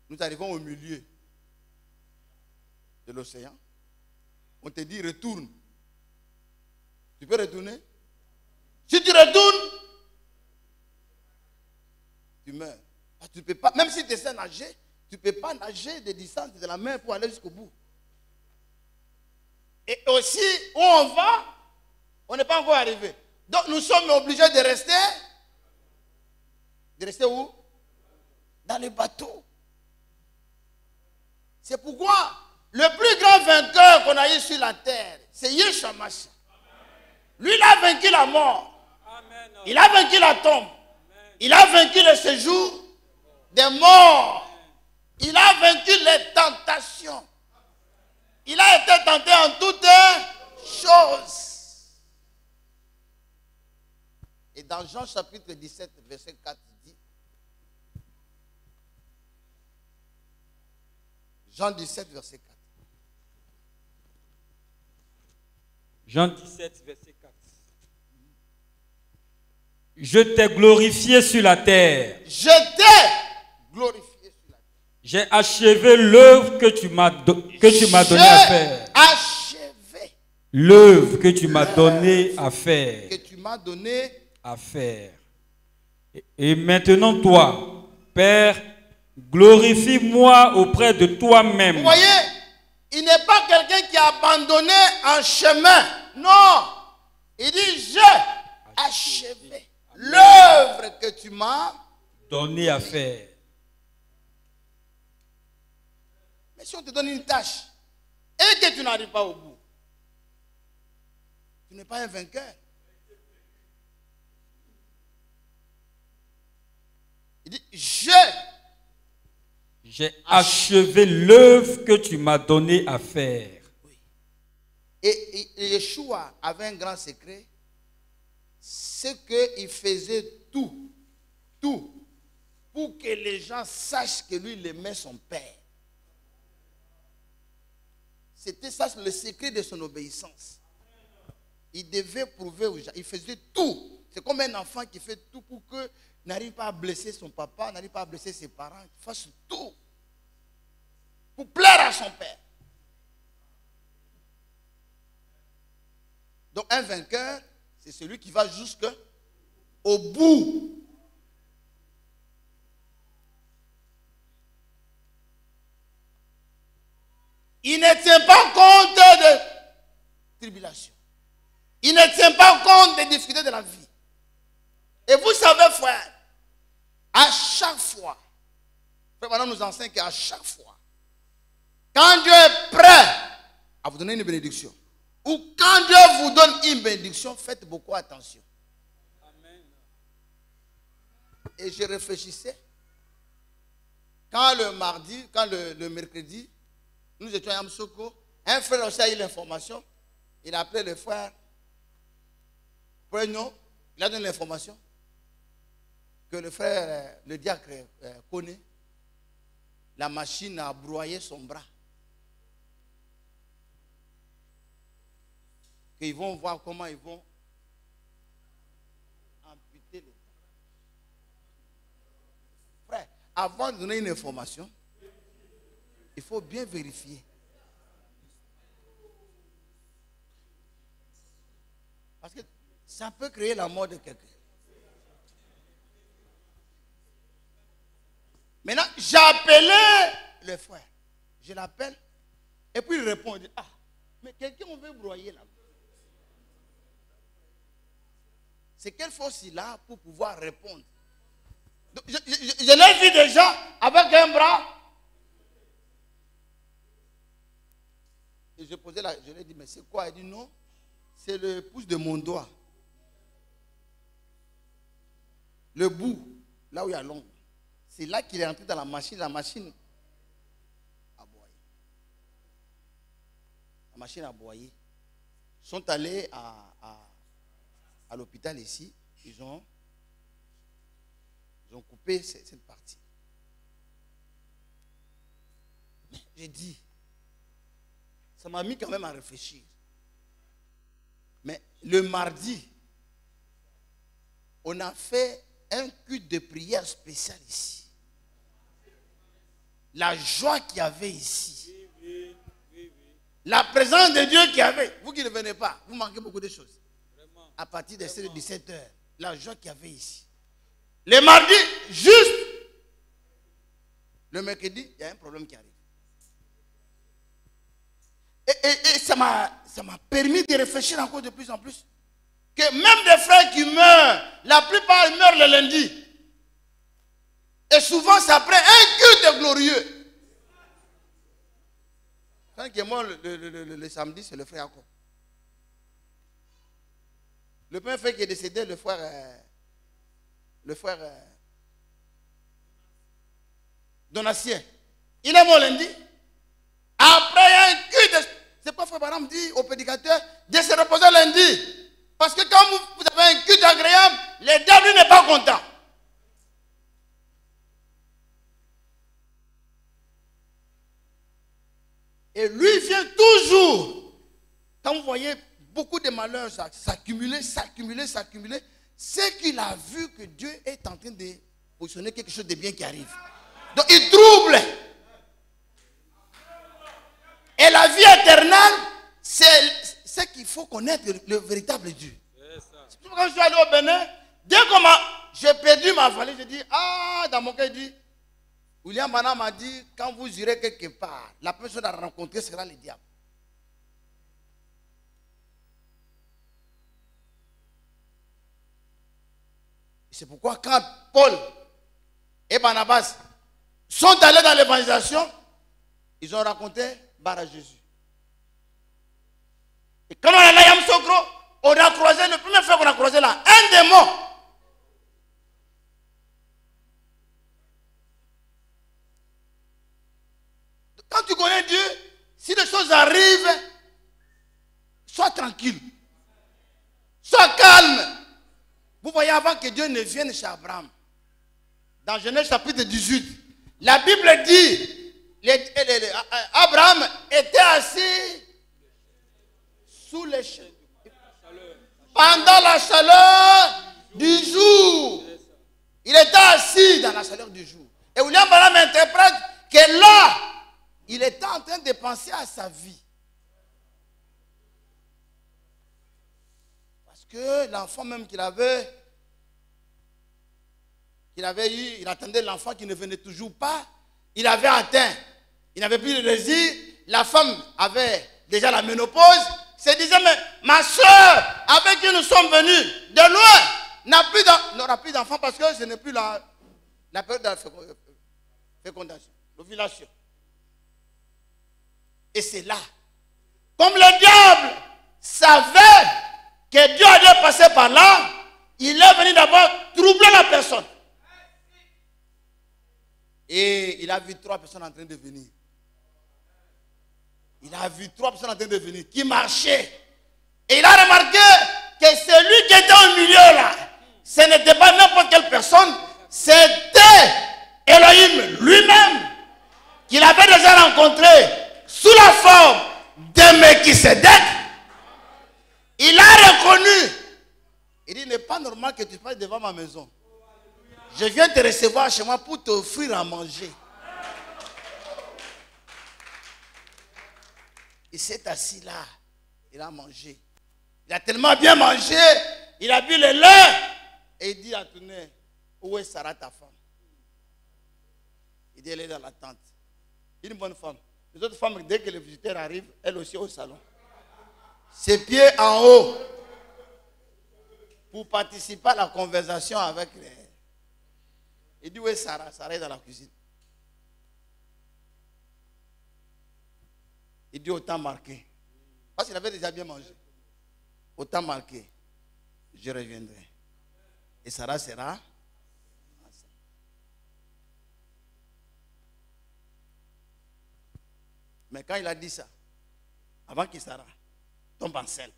nous arrivons au milieu de l'océan. On te dit retourne. Tu peux retourner? Si tu retournes, tu meurs. Tu ne peux pas, même si tu essaies de nager, tu ne peux pas nager des distances de la mer pour aller jusqu'au bout. Et aussi, où on va, on n'est pas encore arrivé. Donc nous sommes obligés de rester. De rester où? Dans le bateau. C'est pourquoi le plus grand vainqueur qu'on a eu sur la terre, c'est Yeshua Mashiach. Lui, il a vaincu la mort. Amen. Il a vaincu la tombe. Amen. Il a vaincu le séjour des morts. Amen. Il a vaincu les tentations. Il a été tenté en toutes choses. Et dans Jean chapitre 17, verset 4, il dit, Jean 17, verset 4. Jean 17, verset 4. Je t'ai glorifié sur la terre. Je t'ai glorifié sur la terre. J'ai achevé l'œuvre que tu m'as donné à faire. Achevé. L'œuvre que tu m'as donné à faire. Que tu m'as donné à faire. Et maintenant, toi, Père, glorifie-moi auprès de toi-même. Vous voyez, il n'est pas quelqu'un qui a abandonné un chemin. Non. Il dit, j'ai achevé l'œuvre que tu m'as donné à faire. Mais si on te donne une tâche et que tu n'arrives pas au bout, tu n'es pas un vainqueur. Il dit, j'ai achevé l'œuvre que tu m'as donné à faire. Oui. Et Yeshua avait un grand secret, c'est qu'il faisait tout pour que les gens sachent que lui, il aimait son Père. C'était ça le secret de son obéissance. Il devait prouver aux gens, il faisait tout. C'est comme un enfant qui fait tout pour que n'arrive pas à blesser son papa, n'arrive pas à blesser ses parents, il fasse tout pour plaire à son Père. Donc un vainqueur, c'est celui qui va jusqu'au bout. Il ne tient pas compte de tribulation. Il ne tient pas compte des difficultés de la vie. Et vous savez, frère, à chaque fois, frère, madame nous enseigne qu'à chaque fois, quand Dieu est prêt à vous donner une bénédiction, ou quand Dieu vous donne une bénédiction, faites beaucoup attention. Amen. Et je réfléchissais. Quand le mardi, quand le mercredi, nous étions à Yamsoko, un frère aussi a eu l'information. Il a appelé le frère Pregno. Il a donné l'information que le frère, le diacre connaît. La machine a broyé son bras. Qu'ils vont voir comment ils vont amputer le bras. Frère, avant de donner une information, il faut bien vérifier. Parce que ça peut créer la mort de quelqu'un. Maintenant, j'ai appelé le frère. Je l'appelle. Et puis il répond. Il dit, ah, mais quelqu'un on veut broyer là-bas. C'est quelle force il a pour pouvoir répondre. Donc, je l'ai vu déjà avec un bras. Et je lui ai dit, mais c'est quoi? Il dit, non, c'est le pouce de mon doigt. Le bout, là où il y a l'ongle. C'est là qu'il est entré dans la machine a broyé. La machine a broyé. Ils sont allés à l'hôpital ici. Ils ont coupé cette partie. Mais j'ai dit, ça m'a mis quand même à réfléchir. Mais le mardi, on a fait un culte de prière spécial ici. La joie qu'il y avait ici. La présence de Dieu qu'il y avait. Vous qui ne venez pas, vous manquez beaucoup de choses. À partir de 17h, la joie qu'il y avait ici. Le mardi, juste. Le mercredi, il y a un problème qui arrive. Et ça m'a permis de réfléchir encore de plus en plus. Que même des frères qui meurent, la plupart meurent le lundi. Et souvent, c'est après un culte glorieux. Quand qui est mort le samedi, c'est le frère Jacob. Le premier frère qui est décédé, le frère Donatien. Il est mort lundi. Après un culte, c'est pas frère Baram dit au prédicateur de se reposer lundi. Parce que quand vous avez un culte agréable, le diable n'est pas content. Et lui vient toujours. Quand vous voyez beaucoup de malheurs s'accumuler, c'est qu'il a vu que Dieu est en train de positionner quelque chose de bien qui arrive. Donc il trouble. Et la vie éternelle, c'est ce qu'il faut connaître, le véritable Dieu. C'est pour ça que quand je suis allé au Bénin, dès que j'ai perdu ma valise, j'ai dit, dans mon cœur, il dit, William Bana m'a dit, quand vous irez quelque part, la personne à rencontrer sera le diable. C'est pourquoi quand Paul et Barnabas sont allés dans l'évangélisation, ils ont raconté Bara Jésus. Et quand on est allé à Yamsokro, on a croisé, le premier frère qu'on a croisé là, un démon. Quand tu connais Dieu, si les choses arrivent, sois tranquille. Sois calme. Vous voyez, avant que Dieu ne vienne chez Abraham, dans Genèse chapitre 18, la Bible dit, Abraham était assis sous les chênes pendant la chaleur du jour. Il était assis dans la chaleur du jour. Et William Branham interprète que là, il était en train de penser à sa vie. Parce que l'enfant même qu'il avait eu, il attendait l'enfant qui ne venait toujours pas. Il avait atteint, il n'avait plus de désir. La femme avait déjà la ménopause. se disait, mais ma soeur, avec qui nous sommes venus de loin, n'aura plus d'enfants parce que ce n'est plus la période de la fécondation, l'ovulation. Et c'est là, comme le diable savait que Dieu allait passer par là, il est venu d'abord troubler la personne. Et il a vu 3 personnes en train de venir. Il a vu 3 personnes en train de venir qui marchaient. Et il a remarqué que celui qui était au milieu là, ce n'était pas n'importe quelle personne, c'était Elohim lui-même, qu'il avait déjà rencontré sous la forme de Melchisedec. Il a reconnu. Il dit, il n'est pas normal que tu passes devant ma maison. Je viens te recevoir chez moi pour t'offrir à manger. Il s'est assis là. Il a mangé. Il a tellement bien mangé. Il a bu le lait. Et il dit à Tourné, où est Sarah ta femme? Il dit, elle est dans la tente. Une bonne femme. Les autres femmes, dès que les visiteurs arrivent, elles aussi au salon. Ses pieds en haut. Pour participer à la conversation avec les... Il dit, où est Sarah? Sarah est dans la cuisine. Il dit, autant marqué. Parce qu'il avait déjà bien mangé. Autant marqué. Je reviendrai. Et Sarah sera... Mais quand il a dit ça, avant que Sarah tombe enceinte,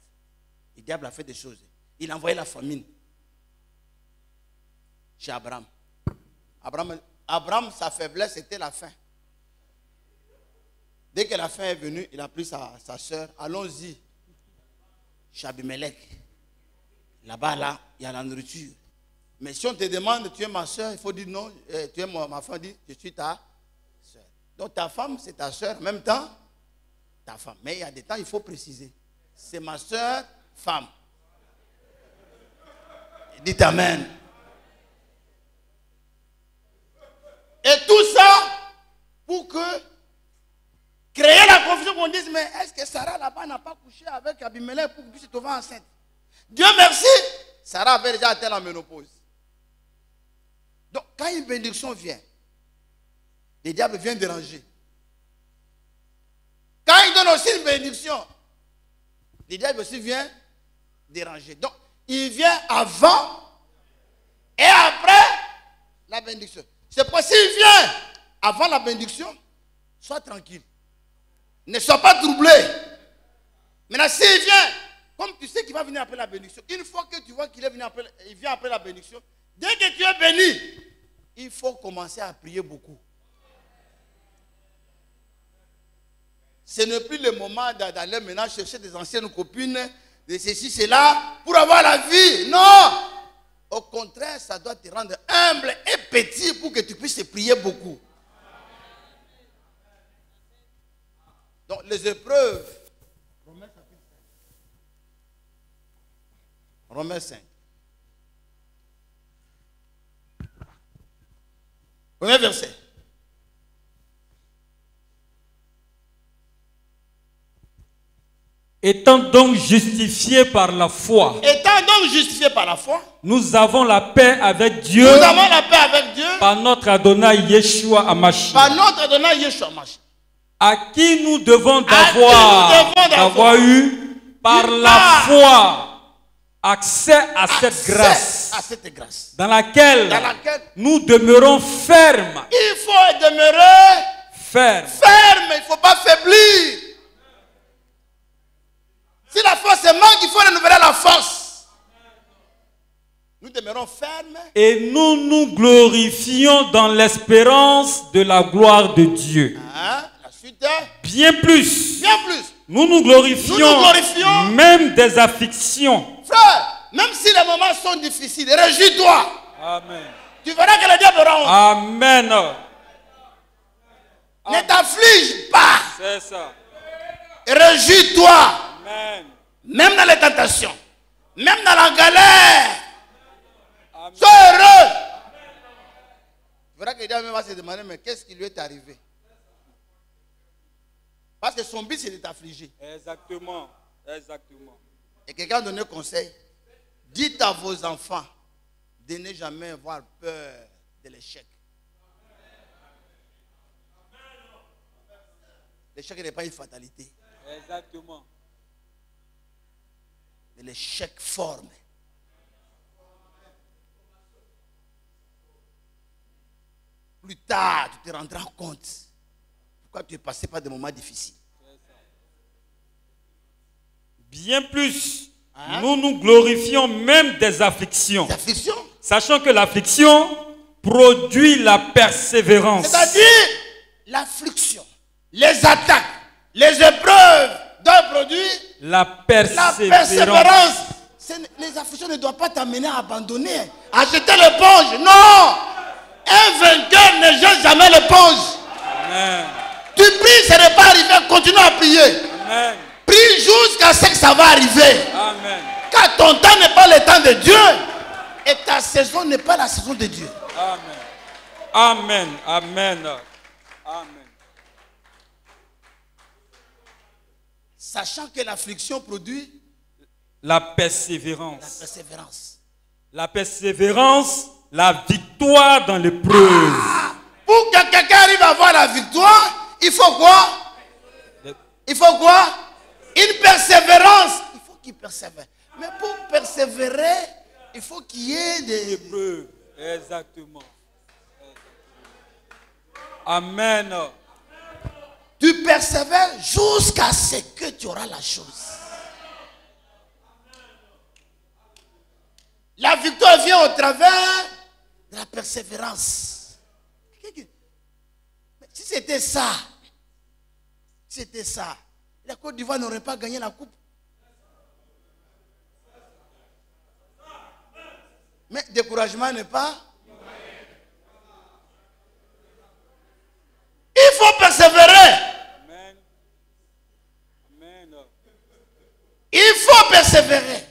le diable a fait des choses. Il a envoyé la famine chez Abraham. Abraham, sa faiblesse, c'était la faim. Dès que la faim est venue, il a pris sa soeur. Allons-y chez Abimelech. Là-bas, là, il y a la nourriture. Mais si on te demande, tu es ma soeur, il faut dire non. Tu es ma femme, dit, je suis ta soeur. Donc ta femme, c'est ta soeur. En même temps, ta femme. Mais il y a des temps, il faut préciser. C'est ma soeur, femme. Dites amen. Et tout ça pour que créer la confusion, qu'on dise, mais est-ce que Sarah là-bas n'a pas couché avec Abimelech pour qu'il puisse se trouver enceinte? Dieu merci, Sarah avait déjà atteint la ménopause. Donc quand une bénédiction vient, le diable vient déranger. Quand il donne aussi une bénédiction, le diable aussi vient déranger. Donc il vient avant et après la bénédiction. C'est pourquoi s'il vient avant la bénédiction, sois tranquille. Ne sois pas troublé. Maintenant, s'il vient, comme tu sais qu'il va venir après la bénédiction, une fois que tu vois qu'il vient après la bénédiction, dès que tu es béni, il faut commencer à prier beaucoup. Ce n'est plus le moment d'aller maintenant chercher des anciennes copines, de ceci, cela, pour avoir la vie. Non! Au contraire, ça doit te rendre humble et petit pour que tu puisses prier beaucoup. Donc, les épreuves. Romains 5. Premier verset. Étant donc justifiés par la foi. Étant donc justifiés par la foi. Nous avons la paix avec Dieu. Nous avons la paix avec Dieu. Par notre Adonai Yeshua Hamashiach. Par notre Adonai Yeshua Hamashiach. À qui nous devons d'avoir eu par la foi accès à cette grâce. Dans laquelle nous demeurons fermes. Il faut demeurer ferme. Il ne faut pas faiblir. Si la force manque, il faut renouveler la force. Nous demeurons fermes. Et nous nous glorifions dans l'espérance de la gloire de Dieu. La suite est bien plus. Bien plus. Nous nous glorifions même des afflictions. Frère, même si les moments sont difficiles, réjouis-toi. Amen. Tu verras que le diable aura honte. Amen. Ne t'afflige pas. C'est ça. Réjouis-toi. Amen. Même dans les tentations. Même dans la galère. Amen. Sois heureux. Tu verras que le diable va se demander, mais qu'est-ce qui lui est arrivé? Parce que son but, c'est de t'affliger. Exactement. Exactement. Et quelqu'un a donné conseil. Dites à vos enfants de ne jamais avoir peur de l'échec. L'échec n'est pas une fatalité. Exactement. Mais l'échec forme. Plus tard, tu te rendras compte pourquoi tu es passé par des moments difficiles. Bien plus, Hein? nous nous glorifions même des afflictions, Des afflictions. sachant que l'affliction produit la persévérance. C'est-à-dire l'affliction, les attaques, les épreuves doivent produire La la persévérance. persévérance. Les afflictions ne doivent pas t'amener à abandonner, à jeter l'éponge. Non! Un vainqueur ne jette jamais l'éponge. Amen. Tu pries, ce n'est pas arrivé, continue à prier. Amen. Prie jusqu'à ce que ça va arriver. Amen. Car ton temps n'est pas le temps de Dieu. Et ta saison n'est pas la saison de Dieu. Amen. Amen. Amen. Amen. Sachant que l'affliction produit La la persévérance. persévérance. La persévérance, la victoire dans l'épreuve. Pour que quelqu'un arrive à avoir la victoire, il faut quoi? Il faut quoi? Une persévérance. Il faut qu'il persévère. Mais pour persévérer, il faut qu'il y ait des... Épreuve. Exactement. Amen. Tu persévères jusqu'à ce que tu auras la chose. La victoire vient au travers de la persévérance. Mais si c'était ça, la Côte d'Ivoire n'aurait pas gagné la coupe. Mais découragement n'est pas. Il faut persévérer. Amen. Amen. Il faut persévérer.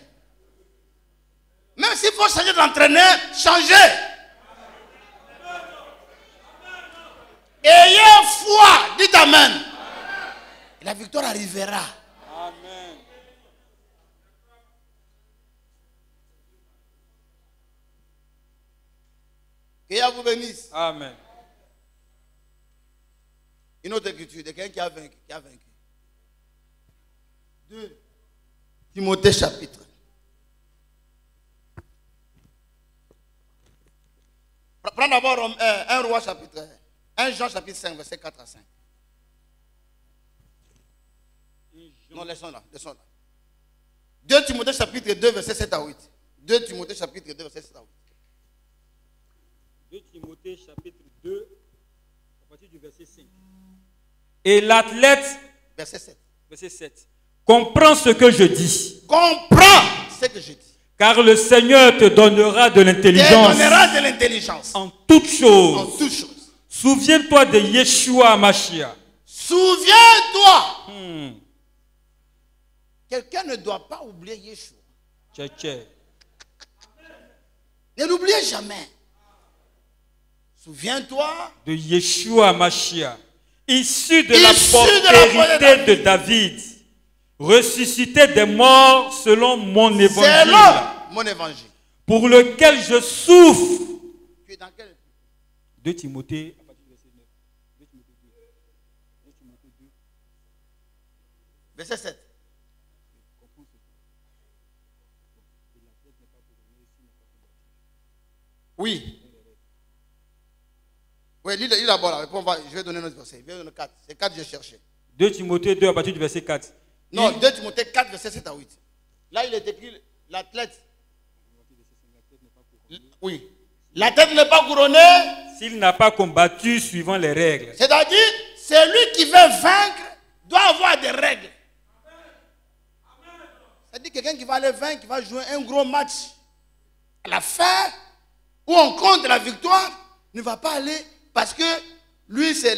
Même s'il faut changer d'entraîneur, changez. Ayez foi, dites Amen. Et la victoire arrivera. Amen. Que Dieu vous bénisse. Amen. Une autre écriture de quelqu'un qui a vaincu. 2 Timothée chapitre. Prends d'abord 1 Roi chapitre 1 Jean chapitre 5 verset 4 à 5. Non, laissons là. 2 Timothée chapitre 2 verset 7 à 8. 2 Timothée chapitre 2 verset 7 à 8. 2 Timothée chapitre 2, à partir du verset 5. Et l'athlète, Verset 7. verset 7, comprends ce que je dis, Comprends ce que je dis. car le Seigneur te donnera de Te l'intelligence donnera de l'intelligence en toutes en choses. toutes choses. Souviens-toi de Yeshua Mashiach. Souviens-toi. Quelqu'un ne doit pas oublier Yeshua. Tché. Ne l'oubliez jamais. Souviens-toi De Yeshua Mashiach, issu de la Issu de la postérité de David, ressuscité des morts selon mon c'est évangile, là mon évangile. pour lequel je souffre. Tu es dans quel 2 Timothée, à partir du verset 9. 2 Timothée 2. 2 Timothée 2. verset 7. Oui. Oui, lis d'abord là. Je vais donner notre verset. Je vais donner 4. C'est 4 que j'ai cherché. 2 Timothée 2 à partir du verset 4. Non, 2 Timothée 4, verset 7 à 8. Là, il est écrit l'athlète. Oui. L'athlète n'est pas couronné. S'il n'a pas combattu suivant les règles. C'est-à-dire, celui qui veut vaincre doit avoir des règles. C'est-à-dire, quelqu'un qui va aller vaincre, qui va jouer un gros match. À la fin, où on compte la victoire, ne va pas aller parce que lui, c'est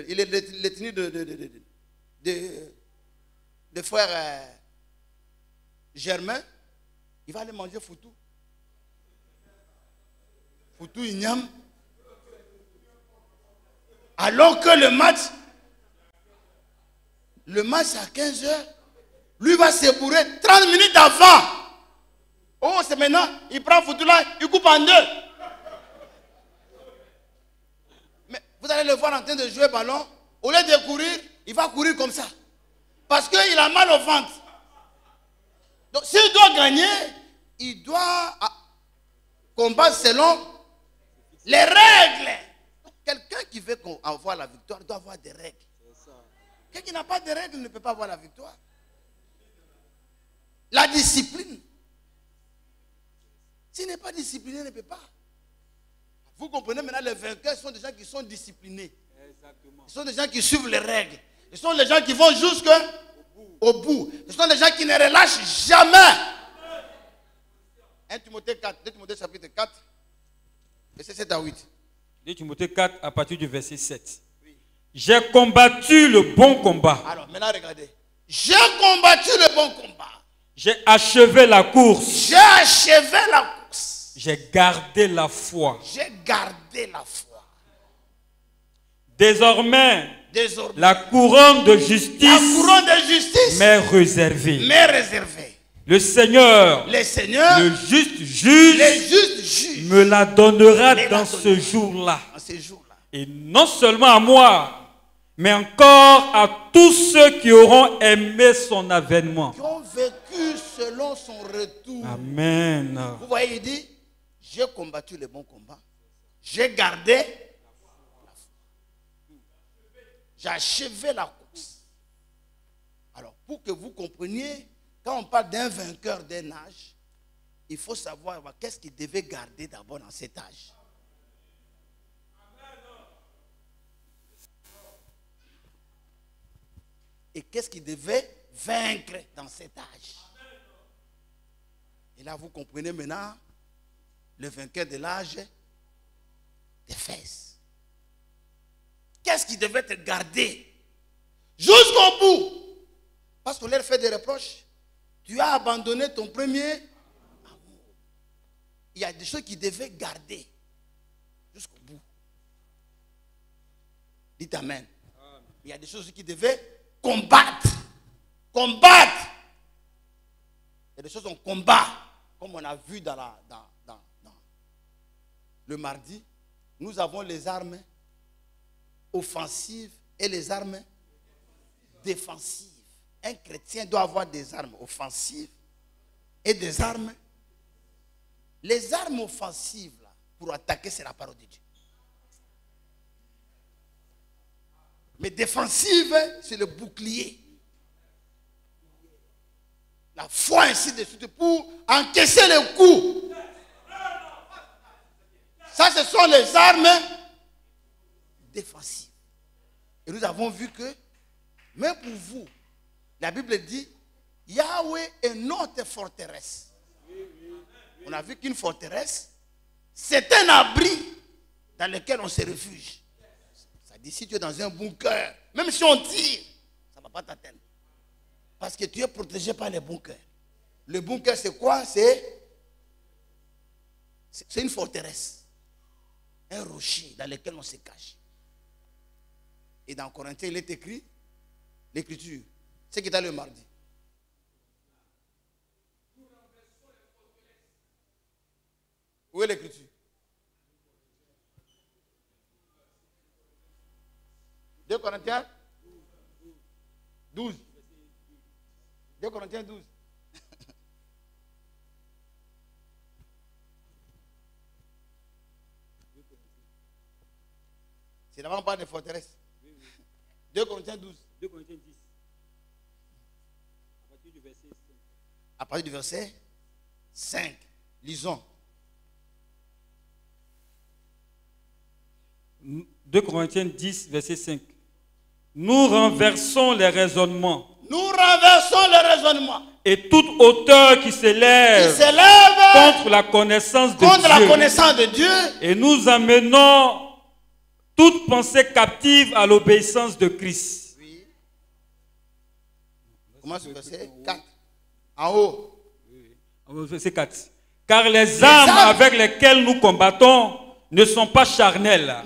il est détenu de frère Germain. Il va aller manger foutou. Foutou igname. Alors que le match c'est à 15h. Lui va se bourrer 30 minutes avant. Oh, c'est maintenant, il prend photo là, il coupe en deux. Mais vous allez le voir en train de jouer ballon. Au lieu de courir, il va courir comme ça. Parce qu'il a mal au ventre. Donc s'il doit gagner, il doit combattre selon les règles. Quelqu'un qui veut avoir la victoire doit avoir des règles. Quelqu'un qui n'a pas de règles ne peut pas avoir la victoire. La discipline. S'il n'est pas discipliné, il ne peut pas. Vous comprenez maintenant, les vainqueurs sont des gens qui sont disciplinés. Exactement. Ce sont des gens qui suivent les règles. Ce sont des gens qui vont jusqu'au bout. Ce sont des gens qui ne relâchent jamais. 1 Timothée 4, 2 Timothée chapitre 4, verset 7 à 8. 2 Timothée 4 à partir du verset 7. Oui. J'ai combattu le bon combat. Alors maintenant regardez. J'ai combattu le bon combat. J'ai achevé la course. J'ai achevé la course. J'ai gardé la foi. J'ai gardé la foi. Désormais, la couronne de justice m'est réservée. Le Seigneur, le juste juge, me la donnera dans ce jour-là. Et non seulement à moi, mais encore à tous ceux qui auront aimé son avènement. Qui ont vécu selon son retour. Amen. Vous voyez, il dit, j'ai combattu le bon combat. J'ai gardé la foi. J'ai achevé la course. Alors, pour que vous compreniez, quand on parle d'un vainqueur d'un âge, il faut savoir qu'est-ce qu'il devait garder d'abord dans cet âge. Et qu'est-ce qu'il devait vaincre dans cet âge. Et là, vous comprenez maintenant le vainqueur de l'âge d'Éphèse. Qu'est-ce qui devait te garder jusqu'au bout? Parce qu'on leur fait des reproches. Tu as abandonné ton premier amour. Il y a des choses qui devaient garder jusqu'au bout. Dites Amen. Il y a des choses qui devaient combattre. Combattre. Il y a des choses qu'on combat. Comme on a vu dans le mardi, nous avons les armes offensives et les armes défensives. Un chrétien doit avoir des armes offensives et des armes. Les armes offensives, là, pour attaquer, c'est la parole de Dieu. Mais défensive, c'est le bouclier. La foi ainsi de suite pour encaisser les coups. Ça, ce sont les armes défensives. Et nous avons vu que, même pour vous, la Bible dit, Yahweh est notre forteresse. On a vu qu'une forteresse, c'est un abri dans lequel on se réfugie. Ça dit, si tu es dans un bunker, même si on tire, ça ne va pas t'atteindre. Parce que tu es protégé par les bunkers. Le bunker, c'est quoi? C'est une forteresse. Un rocher dans lequel on se cache. Et dans Corinthiens, il est écrit, l'écriture, c'est qui est dans le mardi. Où est l'écriture? Deux Corinthiens 12. 2 Corinthiens 12. C'est d'abord on parle de forteresse. 2 Corinthiens 12. 2 Corinthiens 10. À partir du verset 5. Lisons. 2 Corinthiens 10, verset 5. Nous renversons les raisonnements. Nous renversons les raisonnements. Et toute hauteur qui s'élève contre la connaissance de Dieu. Et nous amenons toute pensée captive à l'obéissance de Christ. Oui. Comment c'est verset 4? En haut. Oui. Verset 4. Car les armes avec lesquelles nous combattons ne sont pas charnelles,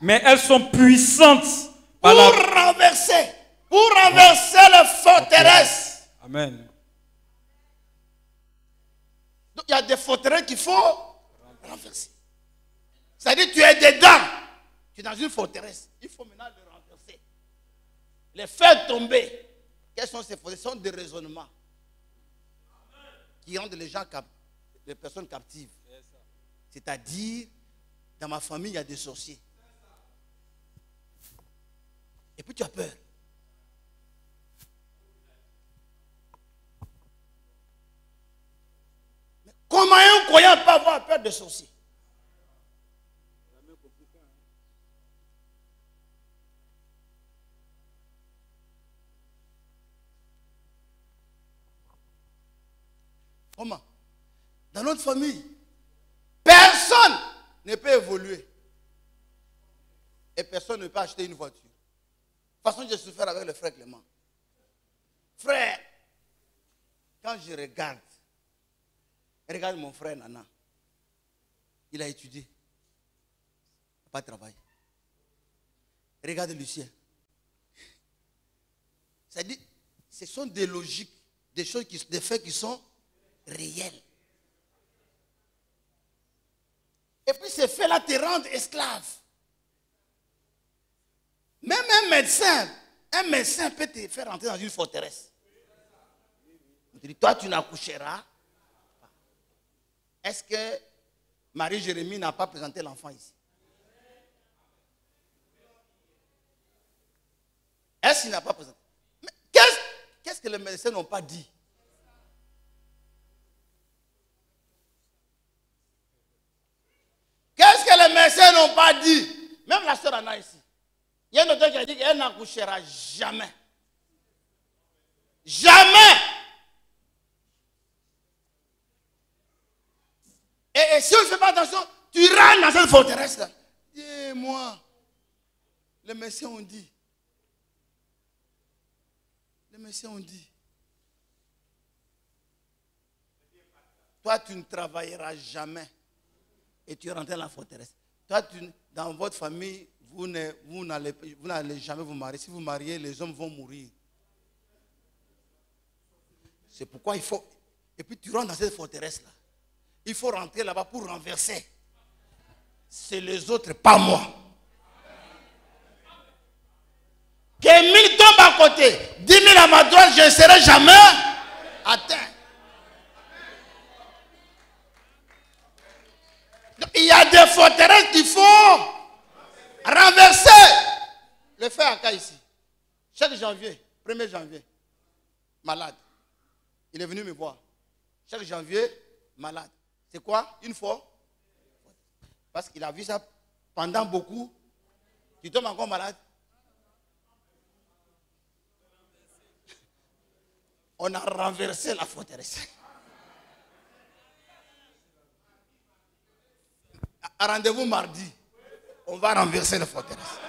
mais elles sont puissantes pour renverser les forteresses. Amen. Donc il y a des forteresses qu'il faut renverser. C'est-à-dire tu es dedans. Tu es dans une forteresse. Il faut maintenant le renverser. Les faire tomber. Quelles sont ces forteresses? Ce sont des raisonnements qui rendent les personnes captives. C'est-à-dire, dans ma famille, il y a des sorciers. Et puis tu as peur. Mais comment un croyant peut avoir peur des sorciers? Comment? Dans notre famille, personne ne peut évoluer. Et personne ne peut acheter une voiture. De toute façon, j'ai souffert avec le frère Clément. Frère, quand je regarde mon frère Nana, il a étudié. Il n'a pas travaillé. Regarde Lucien. C'est-à-dire, ce sont des logiques, des faits qui sont réels. Et puis ces faits-là te rendent esclave. Même un médecin peut te faire rentrer dans une forteresse. Il te dit, toi tu n'accoucheras pas. Est-ce que Marie-Jérémie n'a pas présenté l'enfant ici? Est-ce qu'il n'a pas présenté? Mais qu'est-ce que les médecins n'ont pas dit? Qu'est-ce que les médecins n'ont pas dit? Même la sœur Anna ici. Il y a un auteur qui a dit qu'elle n'accouchera jamais. Jamais. Et si on ne fait pas attention, tu rentres dans cette forteresse-là. Dis-moi, les médecins ont dit. Les médecins ont dit. Toi, tu ne travailleras jamais. Et tu rentres dans la forteresse. Toi, dans votre famille, vous n'allez jamais vous marier. Si vous mariez, les hommes vont mourir. C'est pourquoi il faut... Et puis tu rentres dans cette forteresse-là. Il faut rentrer là-bas pour renverser. C'est les autres, pas moi. Que 1000 tombent à côté, 10 000 à ma droite, je ne serai jamais atteint. Donc, il y a des forteresses qu'il faut renverser. Le frère Aka ici, chaque janvier, 1er janvier, malade. Il est venu me voir. Chaque janvier, malade. C'est quoi? Une fois. Parce qu'il a vu ça pendant beaucoup. Tu tombes encore malade. On a renversé la forteresse. Rendez-vous mardi. On va renverser la forteresse.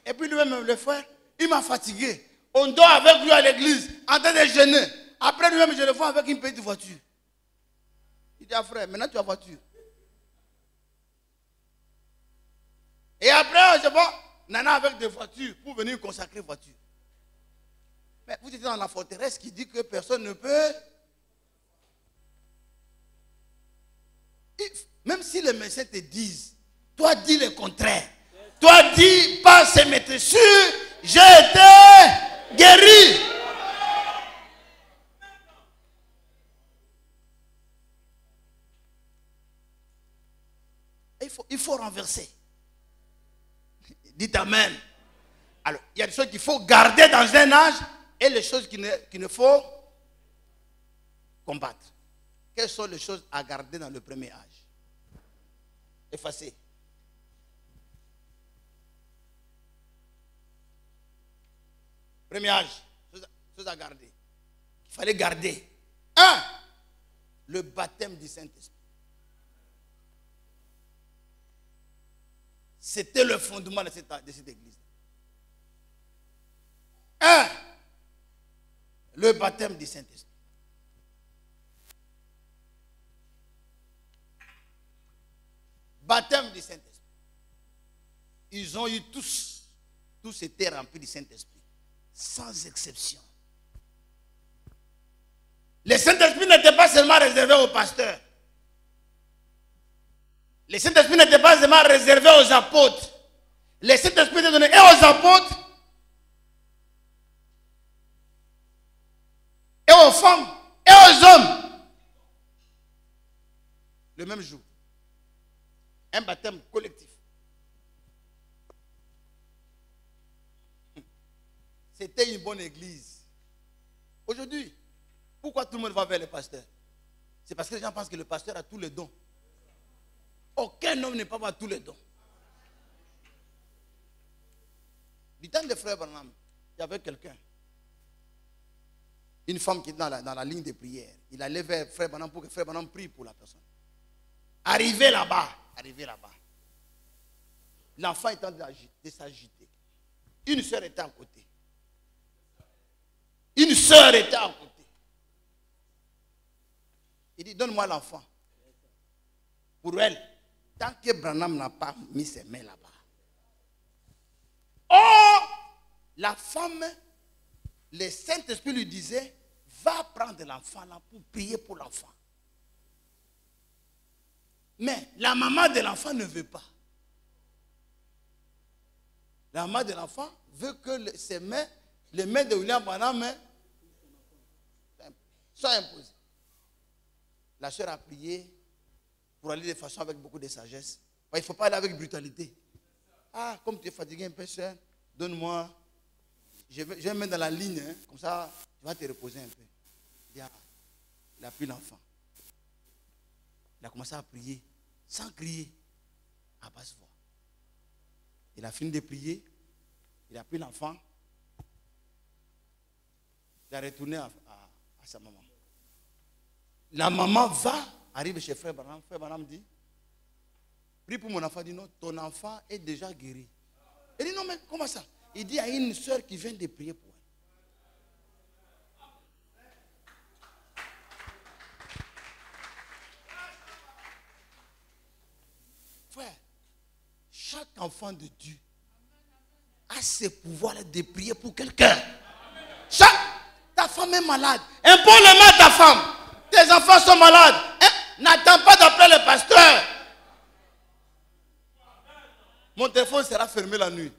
Et puis lui-même, le frère, il m'a fatigué. On dort avec lui à l'église, en train de jeûner. Après lui-même, je le vois avec une petite voiture. Il dit, ah frère, maintenant tu as voiture. Et après, je vois Nana avec des voitures pour venir consacrer voiture. Mais vous êtes dans la forteresse qui dit que personne ne peut. Même si les médecins te disent, toi dis le contraire. Toi dis, pas se mettre sur, j'ai été guéri. Il faut renverser. Dites amen. Alors, il y a des choses qu'il faut garder dans un âge et les choses qu'il ne faut combattre. Quelles sont les choses à garder dans le premier âge? Effacer. Premier âge, choses à garder. Il fallait garder. 1. Le baptême du Saint-Esprit. C'était le fondement de cette église. 1. Le baptême du Saint-Esprit. Baptême du Saint-Esprit. Ils ont eu tous tous étaient remplis du Saint-Esprit. Sans exception. Le Saint-Esprit n'était pas seulement réservé aux pasteurs. Le Saint-Esprit n'était pas seulement réservé aux apôtres. Le Saint-Esprit était donné et aux apôtres, et aux femmes, et aux hommes. Le même jour. Un baptême collectif. C'était une bonne église. Aujourd'hui, pourquoi tout le monde va vers le pasteur? C'est parce que les gens pensent que le pasteur a tous les dons. Aucun homme n'est pas avoir tous les dons. Du temps de frère Branham, il y avait quelqu'un. Une femme qui était dans la ligne de prière. Il allait vers frère Branham pour que frère Branham prie pour la personne. Arrivé là-bas. L'enfant était en train de s'agiter. Une soeur était à côté. Il dit, donne-moi l'enfant. Pour elle, tant que Branham n'a pas mis ses mains là-bas. Oh, la femme, le Saint-Esprit lui disait, va prendre l'enfant là pour prier pour l'enfant. Mais la maman de l'enfant ne veut pas. La maman de l'enfant veut que ses mains, les mains de William Branham soient imposées. La sœur a prié pour aller de façon avec beaucoup de sagesse. Il ne faut pas aller avec brutalité. Ah, comme tu es fatigué un peu, sœur, donne-moi. Je vais mettre dans la ligne, hein, comme ça, tu vas te reposer un peu. Il a pris l'enfant. Il a commencé à prier, sans crier, à basse voix. Il a fini de prier, il a pris l'enfant, il a retourné à sa maman. La maman arrive chez frère Branham. Frère Branham dit, prie pour mon enfant. Il dit, non, ton enfant est déjà guéri. Il dit, non, mais comment ça? Il dit, il y a une soeur qui vient de prier pour elle. Frère, chaque enfant de Dieu a ce pouvoir de prier pour quelqu'un. Ta femme est malade. Impose les mains à ta femme. Tes enfants sont malades. N'attends pas d'appeler le pasteur. Mon téléphone sera fermé la nuit.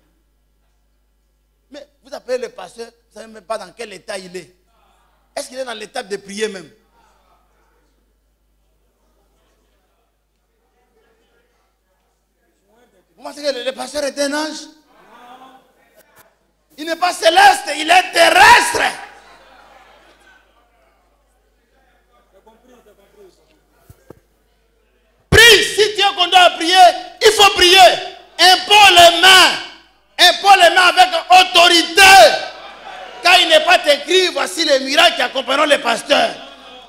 Mais vous appelez le pasteur, vous ne savez même pas dans quel état il est. Est-ce qu'il est dans l'étape de prier même? Vous pensez que le pasteur est un ange? Il n'est pas céleste, il est terrestre. Prie, si tu es conduit à prier, il faut prier. Impose les mains avec autorité. Car il n'est pas écrit, voici les miracles qui accompagneront les pasteurs.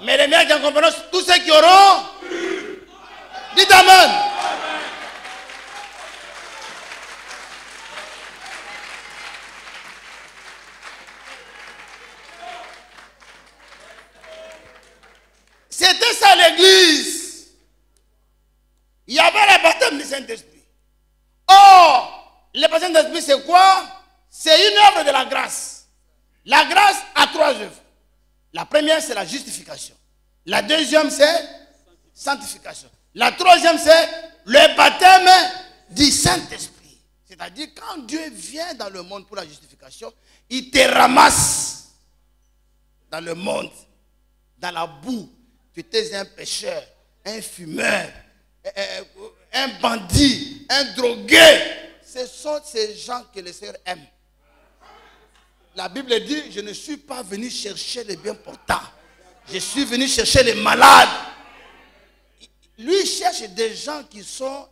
Mais les miracles qui accompagneront tous ceux qui auront. Dites amen. C'était ça l'église. Il y avait le baptême du Saint-Esprit. Or, le baptême du Saint-Esprit c'est quoi? C'est une œuvre de la grâce. La grâce a trois œuvres. La première c'est la justification. La deuxième c'est sanctification. La troisième c'est le baptême du Saint-Esprit. C'est-à-dire quand Dieu vient dans le monde pour la justification, il te ramasse dans le monde, dans la boue. Tu étais un pécheur, un fumeur, un bandit, un drogué. Ce sont ces gens que le Seigneur aime. La Bible dit, je ne suis pas venu chercher les bien portants. Je suis venu chercher les malades. Lui, il cherche des gens qui sont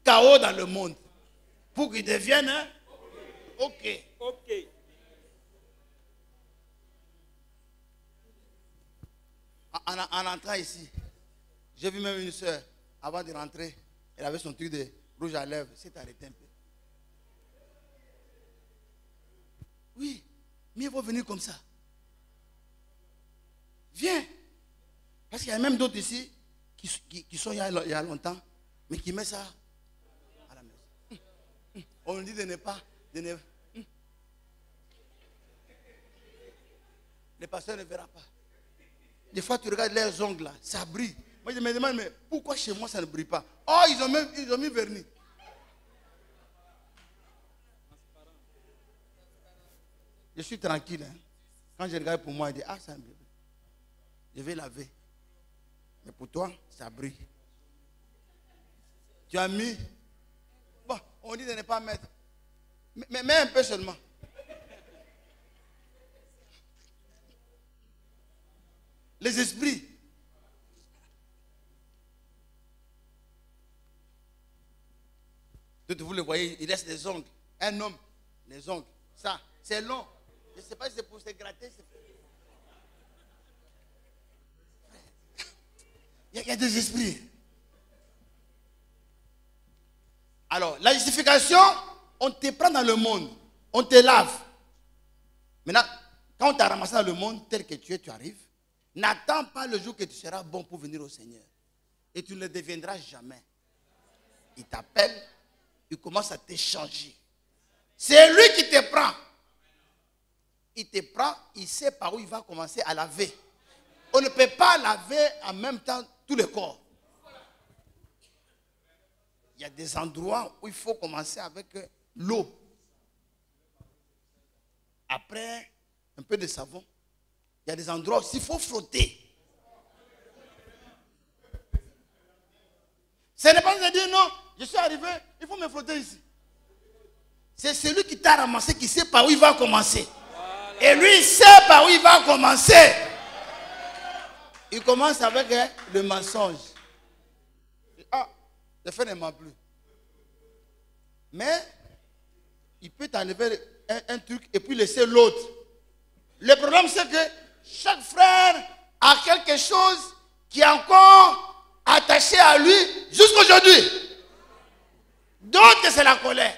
KO dans le monde. Pour qu'ils deviennent OK. En entrant ici, j'ai vu même une soeur, avant de rentrer, elle avait son truc de rouge à lèvres, s'est arrêtée un peu. Oui, mieux vaut venir comme ça. Viens. Parce qu'il y a même d'autres ici qui sont il y a longtemps, mais qui mettent ça à la maison. On nous dit de ne pas. Les pasteurs ne verront pas. Des fois, tu regardes leurs ongles là, ça brille. Moi, je me demande, mais pourquoi chez moi ça ne brille pas? Oh, ils ont mis vernis. Je suis tranquille. Hein. Quand je regarde pour moi, je dis, ah, ça brille. Je vais laver. Mais pour toi, ça brille. Tu as mis. Bon, on dit de ne pas mettre. Mais mets un peu seulement. Les esprits. Vous le voyez, il laisse des ongles. Un homme, les ongles. Ça, c'est long. Je ne sais pas si c'est pour se gratter. Il y a des esprits. Alors, la justification, on te prend dans le monde. On te lave. Maintenant, quand on t'a ramassé dans le monde tel que tu es, tu arrives. N'attends pas le jour que tu seras bon pour venir au Seigneur. Et tu ne le deviendras jamais. Il t'appelle, il commence à t'échanger. C'est lui qui te prend. Il te prend, il sait par où il va commencer à laver. On ne peut pas laver en même temps tout le corps. Il y a des endroits où il faut commencer avec l'eau. Après, un peu de savon. Il y a des endroits où il faut frotter. Ce n'est pas de dire non, je suis arrivé, il faut me frotter ici. C'est celui qui t'a ramassé qui sait par où il va commencer. Et lui, il sait par où il va commencer. Il commence avec le mensonge. Ah, le fait ne ment plus. Mais, il peut t'enlever un truc et puis laisser l'autre. Le problème, c'est que chaque frère a quelque chose qui est encore attaché à lui jusqu'aujourd'hui. D'autres, c'est la colère.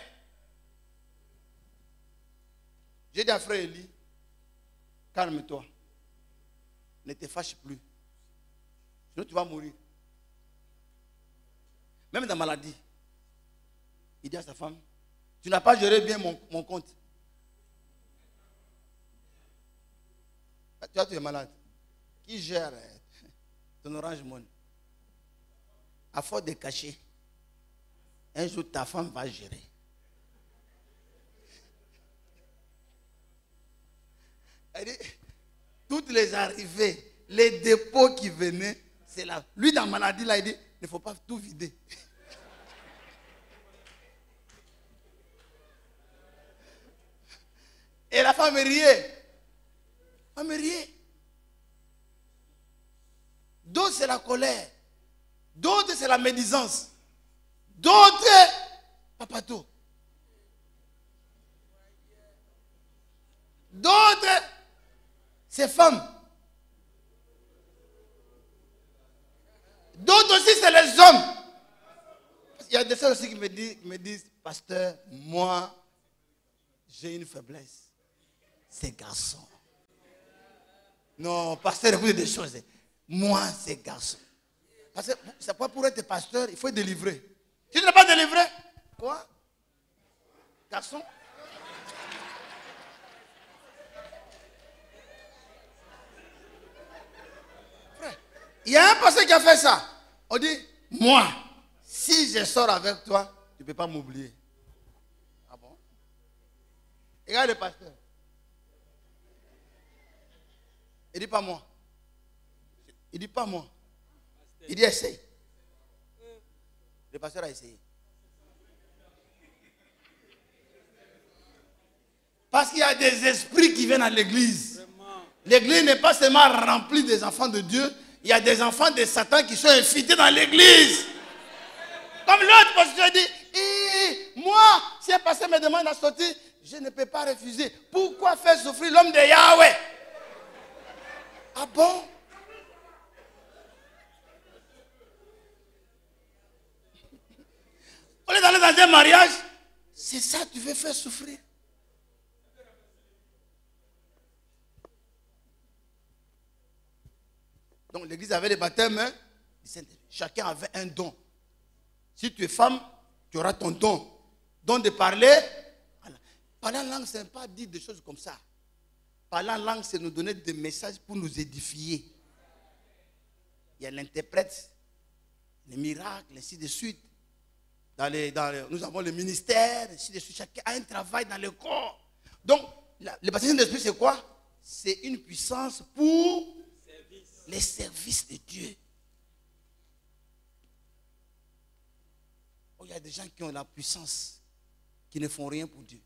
J'ai dit à frère Élie, calme-toi. Ne te fâche plus. Sinon, tu vas mourir. Même dans la maladie. Il dit à sa femme, tu n'as pas géré bien mon compte. Toi, tu es malade. Qui gère ton Orange Money? À force de cacher, un jour ta femme va gérer. Elle dit, toutes les arrivées, les dépôts qui venaient, c'est là. Lui, dans la maladie, là, il dit, il ne faut pas tout vider. Et la femme riait. On me riait. D'autres, c'est la colère. D'autres, c'est la médisance. D'autres, papato. D'autres, c'est femme. D'autres aussi, c'est les hommes. Il y a des gens aussi qui me disent, pasteur, moi, j'ai une faiblesse. Ces garçons. Non, pasteur, écoutez des choses. Moi, ces garçons. Parce que c'est pas pour être pasteur, il faut être délivré. Si tu n'es pas délivré, quoi? Garçon? Frère, il y a un pasteur qui a fait ça. On dit, moi, si je sors avec toi, tu ne peux pas m'oublier. Ah bon? Regarde le pasteur. Il dit pas moi. Il dit pas moi. Il dit essaye. Le pasteur a essayé. Parce qu'il y a des esprits qui viennent à l'église. L'église n'est pas seulement remplie des enfants de Dieu. Il y a des enfants de Satan qui sont invités dans l'église. Comme l'autre pasteur dit, moi, si un pasteur me demande à sortir, je ne peux pas refuser. Pourquoi faire souffrir l'homme de Yahweh? Ah bon? On est allé dans un mariage, c'est ça que tu veux faire souffrir. Donc l'église avait les baptêmes, hein? Chacun avait un don. Si tu es femme, tu auras ton don. Donc de parler. Parler en langue, ce n'est pas dire des choses comme ça. Parler en langue, c'est nous donner des messages pour nous édifier. Il y a l'interprète, les miracles, ainsi de suite. Nous avons le ministère, ainsi de suite. Chacun a un travail dans le corps. Donc, le baptême d'esprit, c'est quoi? C'est une puissance pour les services de Dieu. Oh, il y a des gens qui ont la puissance, qui ne font rien pour Dieu.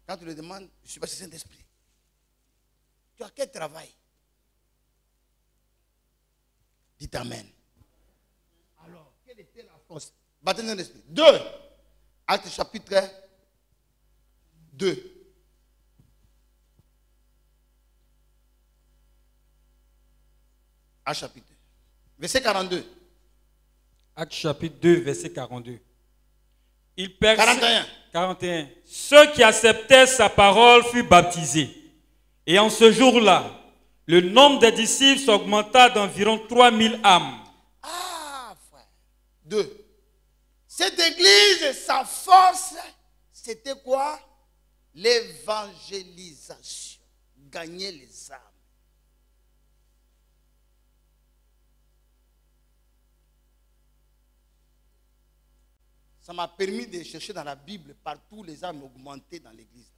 Quand tu leur demandes, je suis pas Saint-Esprit. Tu as quel travail? Dites Amen. Alors, quelle était la force? Baptême de l'Esprit. 2. Actes chapitre 2. Actes chapitre 2. Verset 42. Actes chapitre 2, verset 42. 41. Ceux qui acceptaient sa parole furent baptisés. Et en ce jour-là, le nombre des disciples s'augmenta d'environ 3000 âmes. Ah, frère. 2. Cette église, sa force, c'était quoi? L'évangélisation. Gagner les âmes. Ça m'a permis de chercher dans la Bible partout les âmes augmentées dans l'église.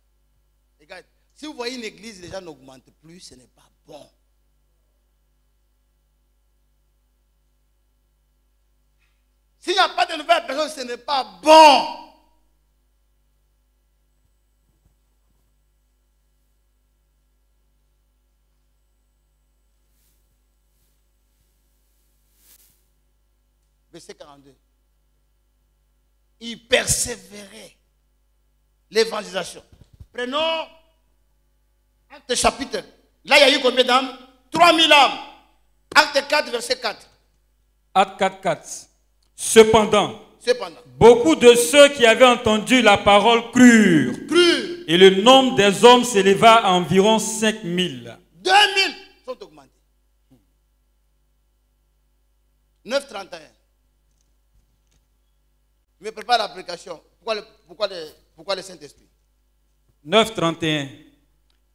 Regarde, si vous voyez une église, les gens n'augmentent plus, ce n'est pas bon. S'il n'y a pas de nouvelles personnes, ce n'est pas bon. Verset 42. Il persévérait. L'évangélisation. Prenons Acte chapitre. Là, il y a eu combien d'âmes? 3000 âmes. Acte 4, verset 4. Acte 4, 4. Cependant, Cependant, beaucoup de ceux qui avaient entendu la parole crurent. Et le nombre des hommes s'éleva à environ 5000. 2000 sont augmentés. 9,31. Je me prépare l'application. Pourquoi le Saint-Esprit? 9,31.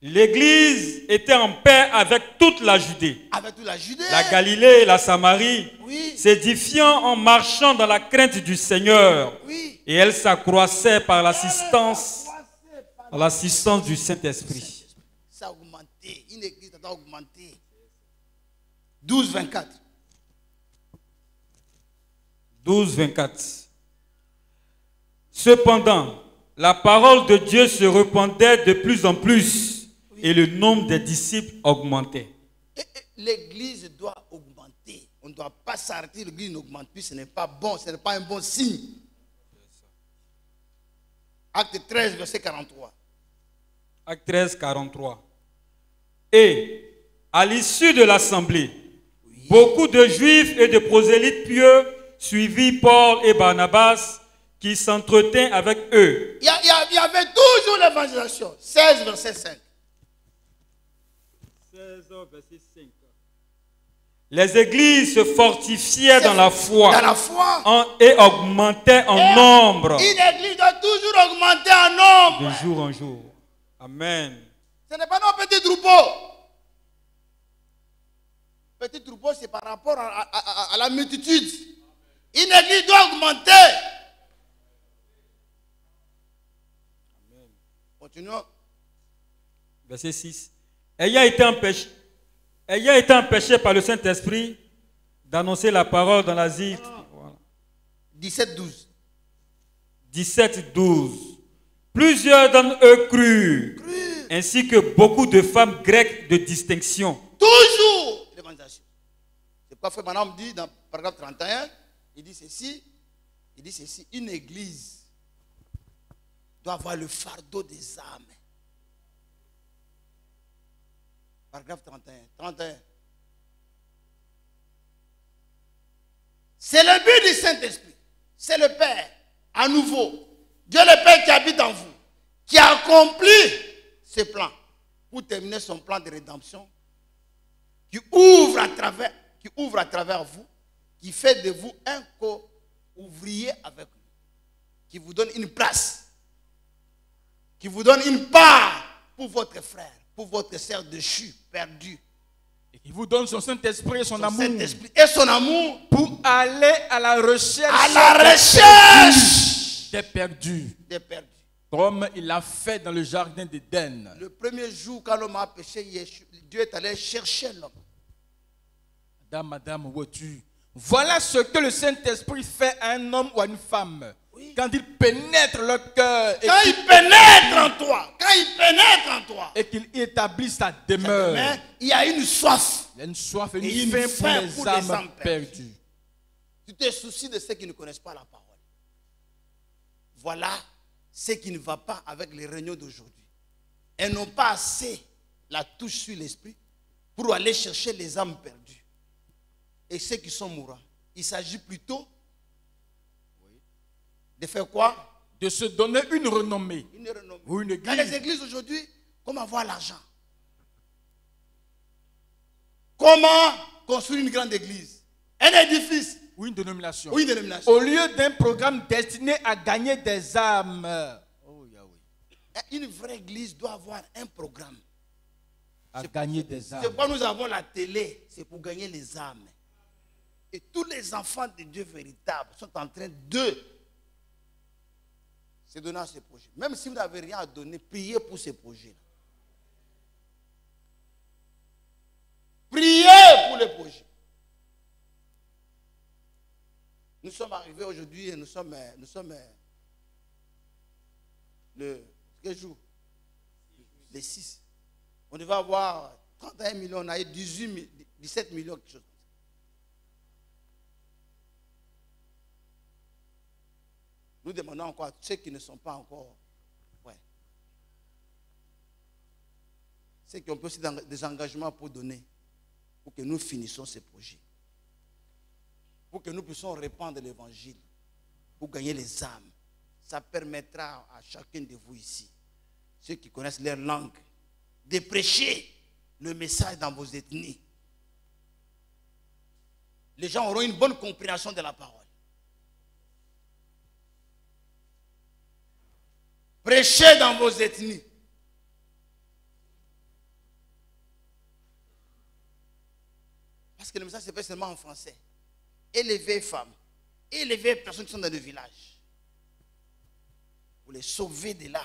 L'Église était en paix avec toute la Judée, Avec toute la Judée. la Galilée et la Samarie, Oui. s'édifiant en marchant dans la crainte du Seigneur. Oui. Et elle s'accroissait par l'assistance du Saint-Esprit. Ça a augmenté. Une église a augmenté. 12, 24. 12, 24. Cependant, la parole de Dieu se répandait de plus en plus et le nombre des disciples augmentait. L'église doit augmenter. On ne doit pas s'arrêter. L'église n'augmente plus. Ce n'est pas bon. Ce n'est pas un bon signe. Acte 13, verset 43. Acte 13, 43. Et à l'issue de l'assemblée, beaucoup de Juifs et de prosélytes pieux suivirent Paul et Barnabas qui s'entretinrent avec eux. Il y avait toujours l'évangélisation. 16, verset 5. 16, verset 5. Les églises se fortifiaient dans la foi, et augmentaient en nombre. Une église doit toujours augmenter en nombre. De jour en jour. Amen. Ce n'est pas nos petits troupeaux. Petit troupeau, c'est par rapport à la multitude. Une église doit augmenter. Amen. Continuons. Verset 6. Ayant été empêché par le Saint-Esprit d'annoncer la parole dans l'Asie. Voilà. 17, 12. 17, 12. Plusieurs d'entre eux crurent, ainsi que beaucoup de femmes grecques de distinction. Toujours l'évangélisation. C'est pourquoi Frère Manam dit dans le paragraphe 31, il dit ceci, une église doit avoir le fardeau des âmes. Paragraphe 31. C'est le but du Saint-Esprit. C'est le Père, à nouveau. Dieu le Père qui habite en vous, qui a accompli ce plan pour terminer son plan de rédemption, qui ouvre à travers vous, qui fait de vous un co-ouvrier avec lui, qui vous donne une place, qui vous donne une part pour votre frère, pour votre sœur déchue, perdue. Et qui vous donne son Saint-Esprit et son amour. Saint-Esprit et son amour pour aller à la recherche, des perdus. Des perdus. Comme il l'a fait dans le jardin d'Éden. Le premier jour, quand l'homme a péché, Dieu est allé chercher l'homme. Madame, vois-tu? Voilà ce que le Saint-Esprit fait à un homme ou à une femme. Oui. Quand il pénètre leur cœur. Quand il pénètre en toi. Quand il pénètre en toi. Et qu'il établit sa demeure. Il y a une soif. Il y a une soif et une faim faim pour les âmes perdues. Tu te soucies de ceux qui ne connaissent pas la parole. Voilà ce qui ne va pas avec les réunions d'aujourd'hui. Elles n'ont pas assez la touche sur l'esprit pour aller chercher les âmes perdues. Et ceux qui sont mourants. Il s'agit plutôt de faire quoi? De se donner une renommée. Une renommée. Ou une église. Dans les églises aujourd'hui, comment avoir l'argent? Comment construire une grande église? Un édifice. Ou une dénomination. Ou une dénomination. Au lieu d'un programme destiné à gagner des âmes. Oh, Yahweh. Une vraie église doit avoir un programme. À gagner des âmes. C'est pourquoi nous avons la télé. C'est pour gagner les âmes. Et tous les enfants de Dieu véritables sont en train de se donner à ce projet. Même si vous n'avez rien à donner, priez pour ce projet. Priez pour le projet. Nous sommes arrivés aujourd'hui et nous sommes quel jour? Le 6. On devait avoir 31 millions, on a eu 17 millions, quelque chose. Nous demandons encore à ceux qui ne sont pas encore. Ouais. Ceux qui ont aussi des engagements pour donner. Pour que nous finissions ce projet. Pour que nous puissions répandre l'évangile. Pour gagner les âmes. Ça permettra à chacun de vous ici, ceux qui connaissent leur langue, de prêcher le message dans vos ethnies. Les gens auront une bonne compréhension de la parole. Prêchez dans vos ethnies. Parce que le message se fait seulement en français. Et les vieilles femmes, et les vieilles personnes qui sont dans le village. Pour les sauver de là.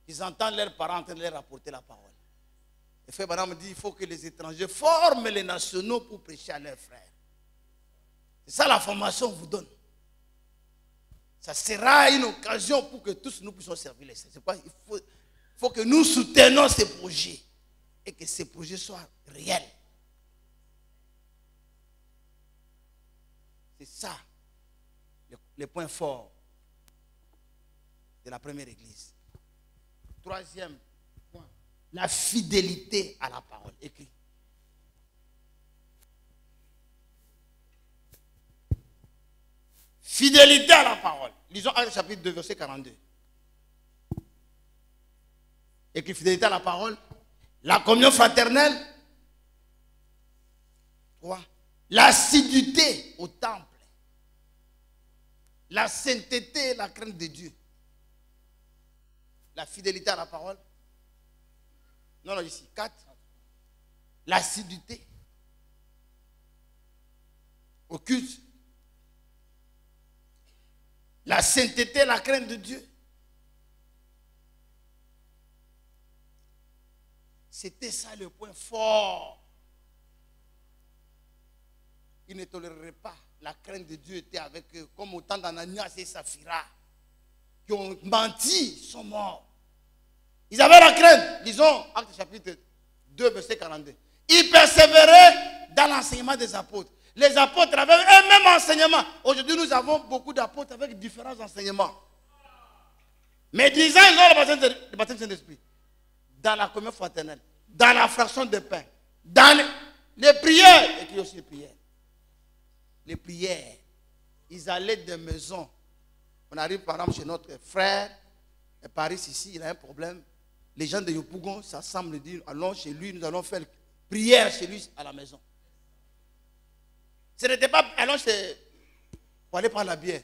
Ils entendent leurs parents en train de leur apporter la parole. Et Frère Branham me dit, il faut que les étrangers forment les nationaux pour prêcher à leurs frères. C'est ça la formation qu'on vous donne. Ça sera une occasion pour que tous nous puissions servir les saints. C'est pourquoi il faut que nous soutenions ces projets et que ces projets soient réels. C'est ça le point fort de la première église. Troisième point, la fidélité à la parole. Écrit. Fidélité à la parole. Lisons Actes chapitre 2, verset 42. Écrit fidélité à la parole. La communion fraternelle. 3. L'assiduité au temple. La sainteté et la crainte de Dieu. La fidélité à la parole. Non, ici. 4. L'assiduité au culte. La sainteté et la crainte de Dieu. C'était ça le point fort. Ils ne toléreraient pas. La crainte de Dieu était avec eux, comme au temps d'Ananias et Saphira, qui ont menti, sont morts. Ils avaient la crainte. Disons, Actes chapitre 2, verset 42. Ils persévéraient dans l'enseignement des apôtres. Les apôtres avaient un même enseignement. Aujourd'hui, nous avons beaucoup d'apôtres avec différents enseignements. Mais disant, ils ont le baptême du Saint-Esprit. Dans la communion fraternelle, dans la fraction de pain, dans les prières, écrit aussi les prières. Les prières, ils allaient des maisons. On arrive par exemple chez notre frère, à Paris ici, il a un problème. Les gens de Yopougon s'assemblent et disent, allons chez lui, nous allons faire prière chez lui à la maison. Ce n'était pas, allons pour aller prendre la bière.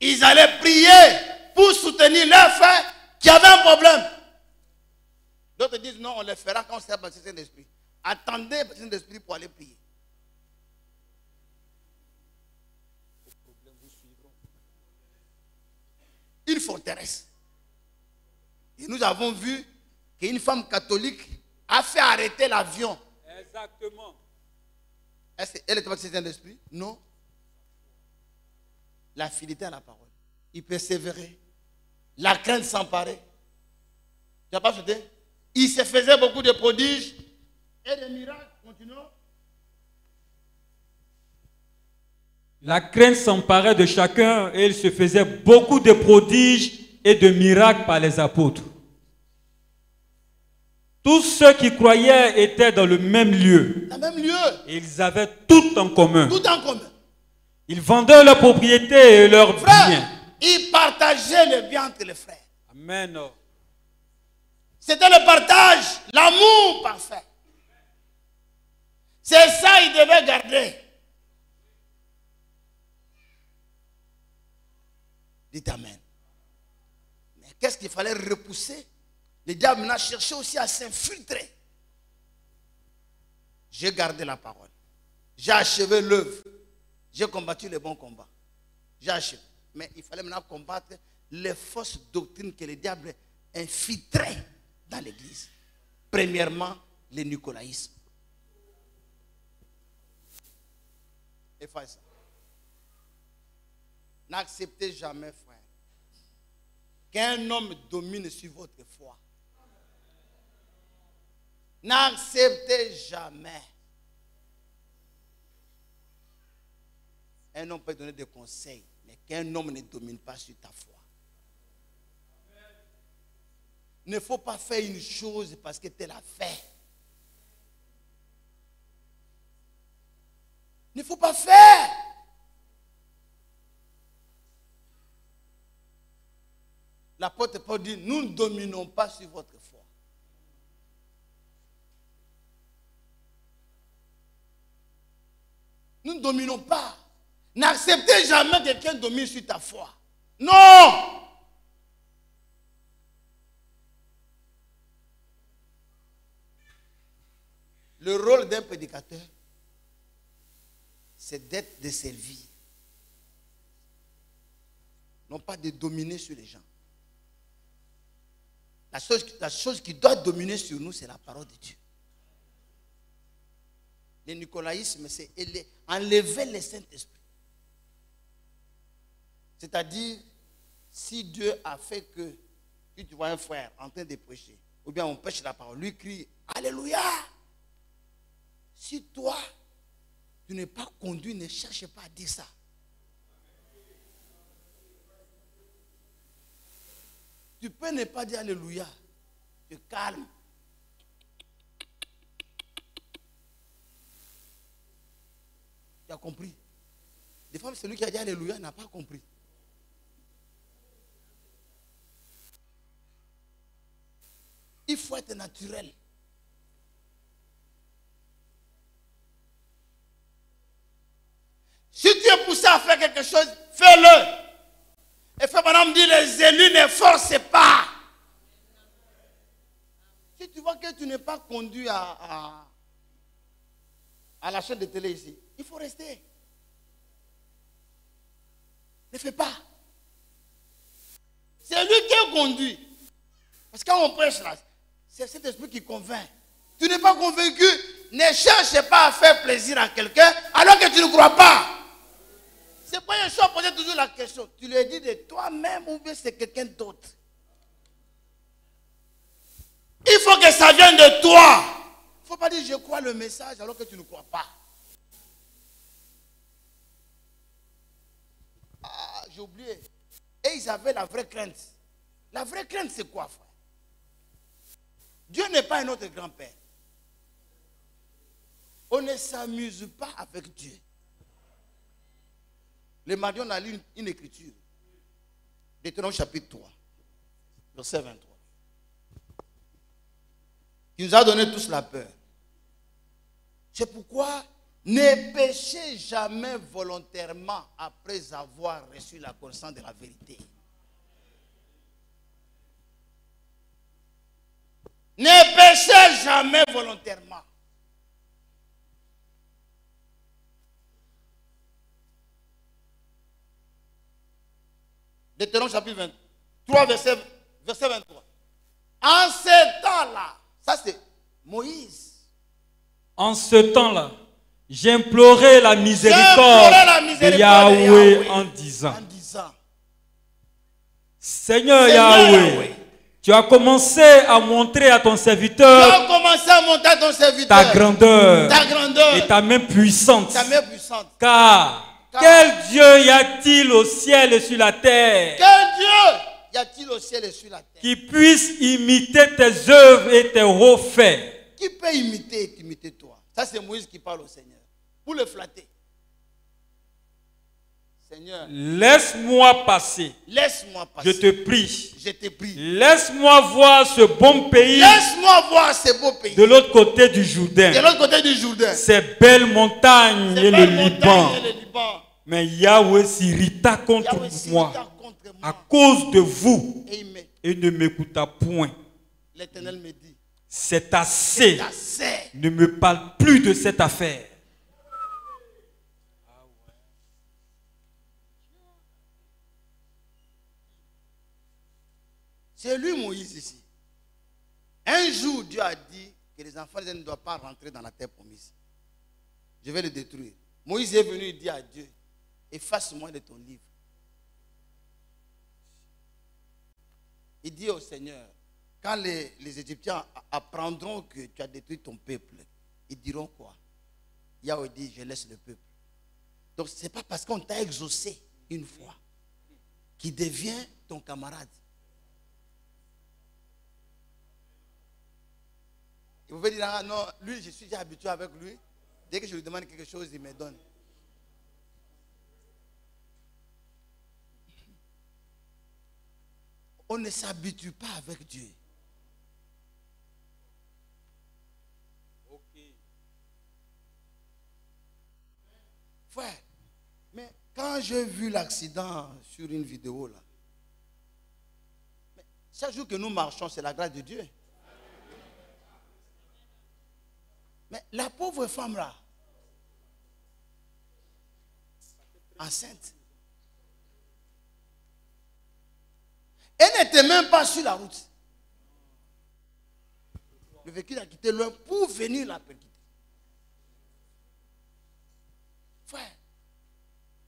ils allaient prier pour soutenir leur frère qui avait un problème. D'autres disent non, on le fera quand on sera baptisé du Saint-Esprit. Attendez le baptême de l'Esprit pour aller prier. Une forteresse. Et nous avons vu qu'une femme catholique a fait arrêter l'avion. Exactement. Est-ce qu'elle était baptisée du Saint-Esprit? Non. La fidélité à la parole. Il persévérait. La crainte s'emparait. Tu n'as pas fait? Il se faisait beaucoup de prodiges et de miracles. Continuons. La crainte s'emparait de chacun et il se faisait beaucoup de prodiges et de miracles par les apôtres. Tous ceux qui croyaient étaient dans le même lieu. Dans le même lieu. Et ils avaient tout en commun. Tout en commun. Ils vendaient leurs propriétés et leurs biens. Ils partageaient le bien entre les frères. Amen. C'était le partage, l'amour parfait. C'est ça qu'ils devaient garder. Dites Amen. Mais qu'est-ce qu'il fallait repousser? Le diable maintenant cherchait aussi à s'infiltrer. J'ai gardé la parole. J'ai achevé l'œuvre. J'ai combattu le bon combat. J'ai achevé. Mais il fallait maintenant combattre les fausses doctrines que le diable infiltrait dans l'église. Premièrement, le nicolaïsme. Et faites ça. N'acceptez jamais, frère, qu'un homme domine sur votre foi. N'acceptez jamais. Un homme peut donner des conseils, mais qu'un homme ne domine pas sur ta foi. Il ne faut pas faire une chose parce que tu l'as fait. Il ne faut pas faire. L'apôtre Paul dit, nous ne dominons pas sur votre foi. Nous ne dominons pas. N'acceptez jamais que quelqu'un domine sur ta foi. Non! Le rôle d'un prédicateur, c'est d'être de servir. Non pas de dominer sur les gens. La chose qui doit dominer sur nous, c'est la parole de Dieu. Le nicolaïsme, c'est enlever le Saint-Esprit. C'est-à-dire, si Dieu a fait que, si tu vois un frère en train de prêcher, ou bien on prêche la parole, lui crie, Alléluia! Si toi, tu n'es pas conduit, ne cherche pas à dire ça. Tu peux ne pas dire Alléluia. Tu calmes. Tu as compris? Des fois, celui qui a dit Alléluia n'a pas compris. Il faut être naturel. Si tu es poussé à faire quelque chose, fais-le. Et frère Branham dit, les élus ne forcent pas. Si tu vois que tu n'es pas conduit à la chaîne de télé ici, il faut rester. Ne fais pas. C'est lui qui est conduit. Parce que quand on prêche là, c'est cet esprit qui convainc. Tu n'es pas convaincu, ne cherche pas à faire plaisir à quelqu'un alors que tu ne crois pas. C'est pourquoi Yeshua posait toujours la question. Tu lui dis de toi-même ou bien c'est quelqu'un d'autre? Il faut que ça vienne de toi. Il ne faut pas dire je crois le message alors que tu ne crois pas. Ah, j'ai oublié. Et ils avaient la vraie crainte. La vraie crainte, c'est quoi, frère? Dieu n'est pas un autre grand-père. On ne s'amuse pas avec Dieu. Le mardi, on a lu une écriture. Deutéronome chapitre 3, verset 23. Qui nous a donné tous la peur. C'est pourquoi Ne péchez jamais volontairement après avoir reçu la connaissance de la vérité. Ne péchez jamais volontairement. Deutéronome chapitre 23, verset 23. En ce temps-là, ça c'est Moïse. En ce temps-là, j'implorais la miséricorde de Yahweh en disant, Seigneur Yahweh, tu as commencé à montrer à ton serviteur ta grandeur et ta main puissante. Car quel Dieu y a-t-il au ciel et sur la terre qui puisse imiter tes œuvres et tes hauts faits? Qui peut imiter toi? Ça c'est Moïse qui parle au Seigneur. Pour le flatter. Seigneur, laisse-moi passer. Laisse-moi passer. Je te prie. Je te prie. Laisse-moi voir ce bon pays. Laisse-moi voir ce beau pays. De l'autre côté du Jourdain. De l'autre côté du Jourdain. Ces belles montagnes et le Liban. Mais Yahweh s'irrita contre moi à cause de vous et ne m'écouta point. L'Éternel me dit, c'est assez. Ne me parle plus de cette affaire. C'est lui Moïse ici. Un jour, Dieu a dit que les enfants ne doivent pas rentrer dans la terre promise. Je vais le détruire. Moïse est venu et dit à Dieu, efface-moi de ton livre. Il dit au Seigneur, quand les Égyptiens apprendront que tu as détruit ton peuple, ils diront quoi? Yahweh dit, je laisse le peuple. Donc ce n'est pas parce qu'on t'a exaucé une fois qu'il devient ton camarade. Il pouvait dire, ah non, lui, je suis déjà habitué avec lui. Dès que je lui demande quelque chose, il me donne. On ne s'habitue pas avec Dieu. Frère, mais quand j'ai vu l'accident sur une vidéo là, chaque jour que nous marchons, c'est la grâce de Dieu. Mais la pauvre femme là, enceinte, elle n'était même pas sur la route. Le véhicule a quitté loin pour venir la percuter. Frère,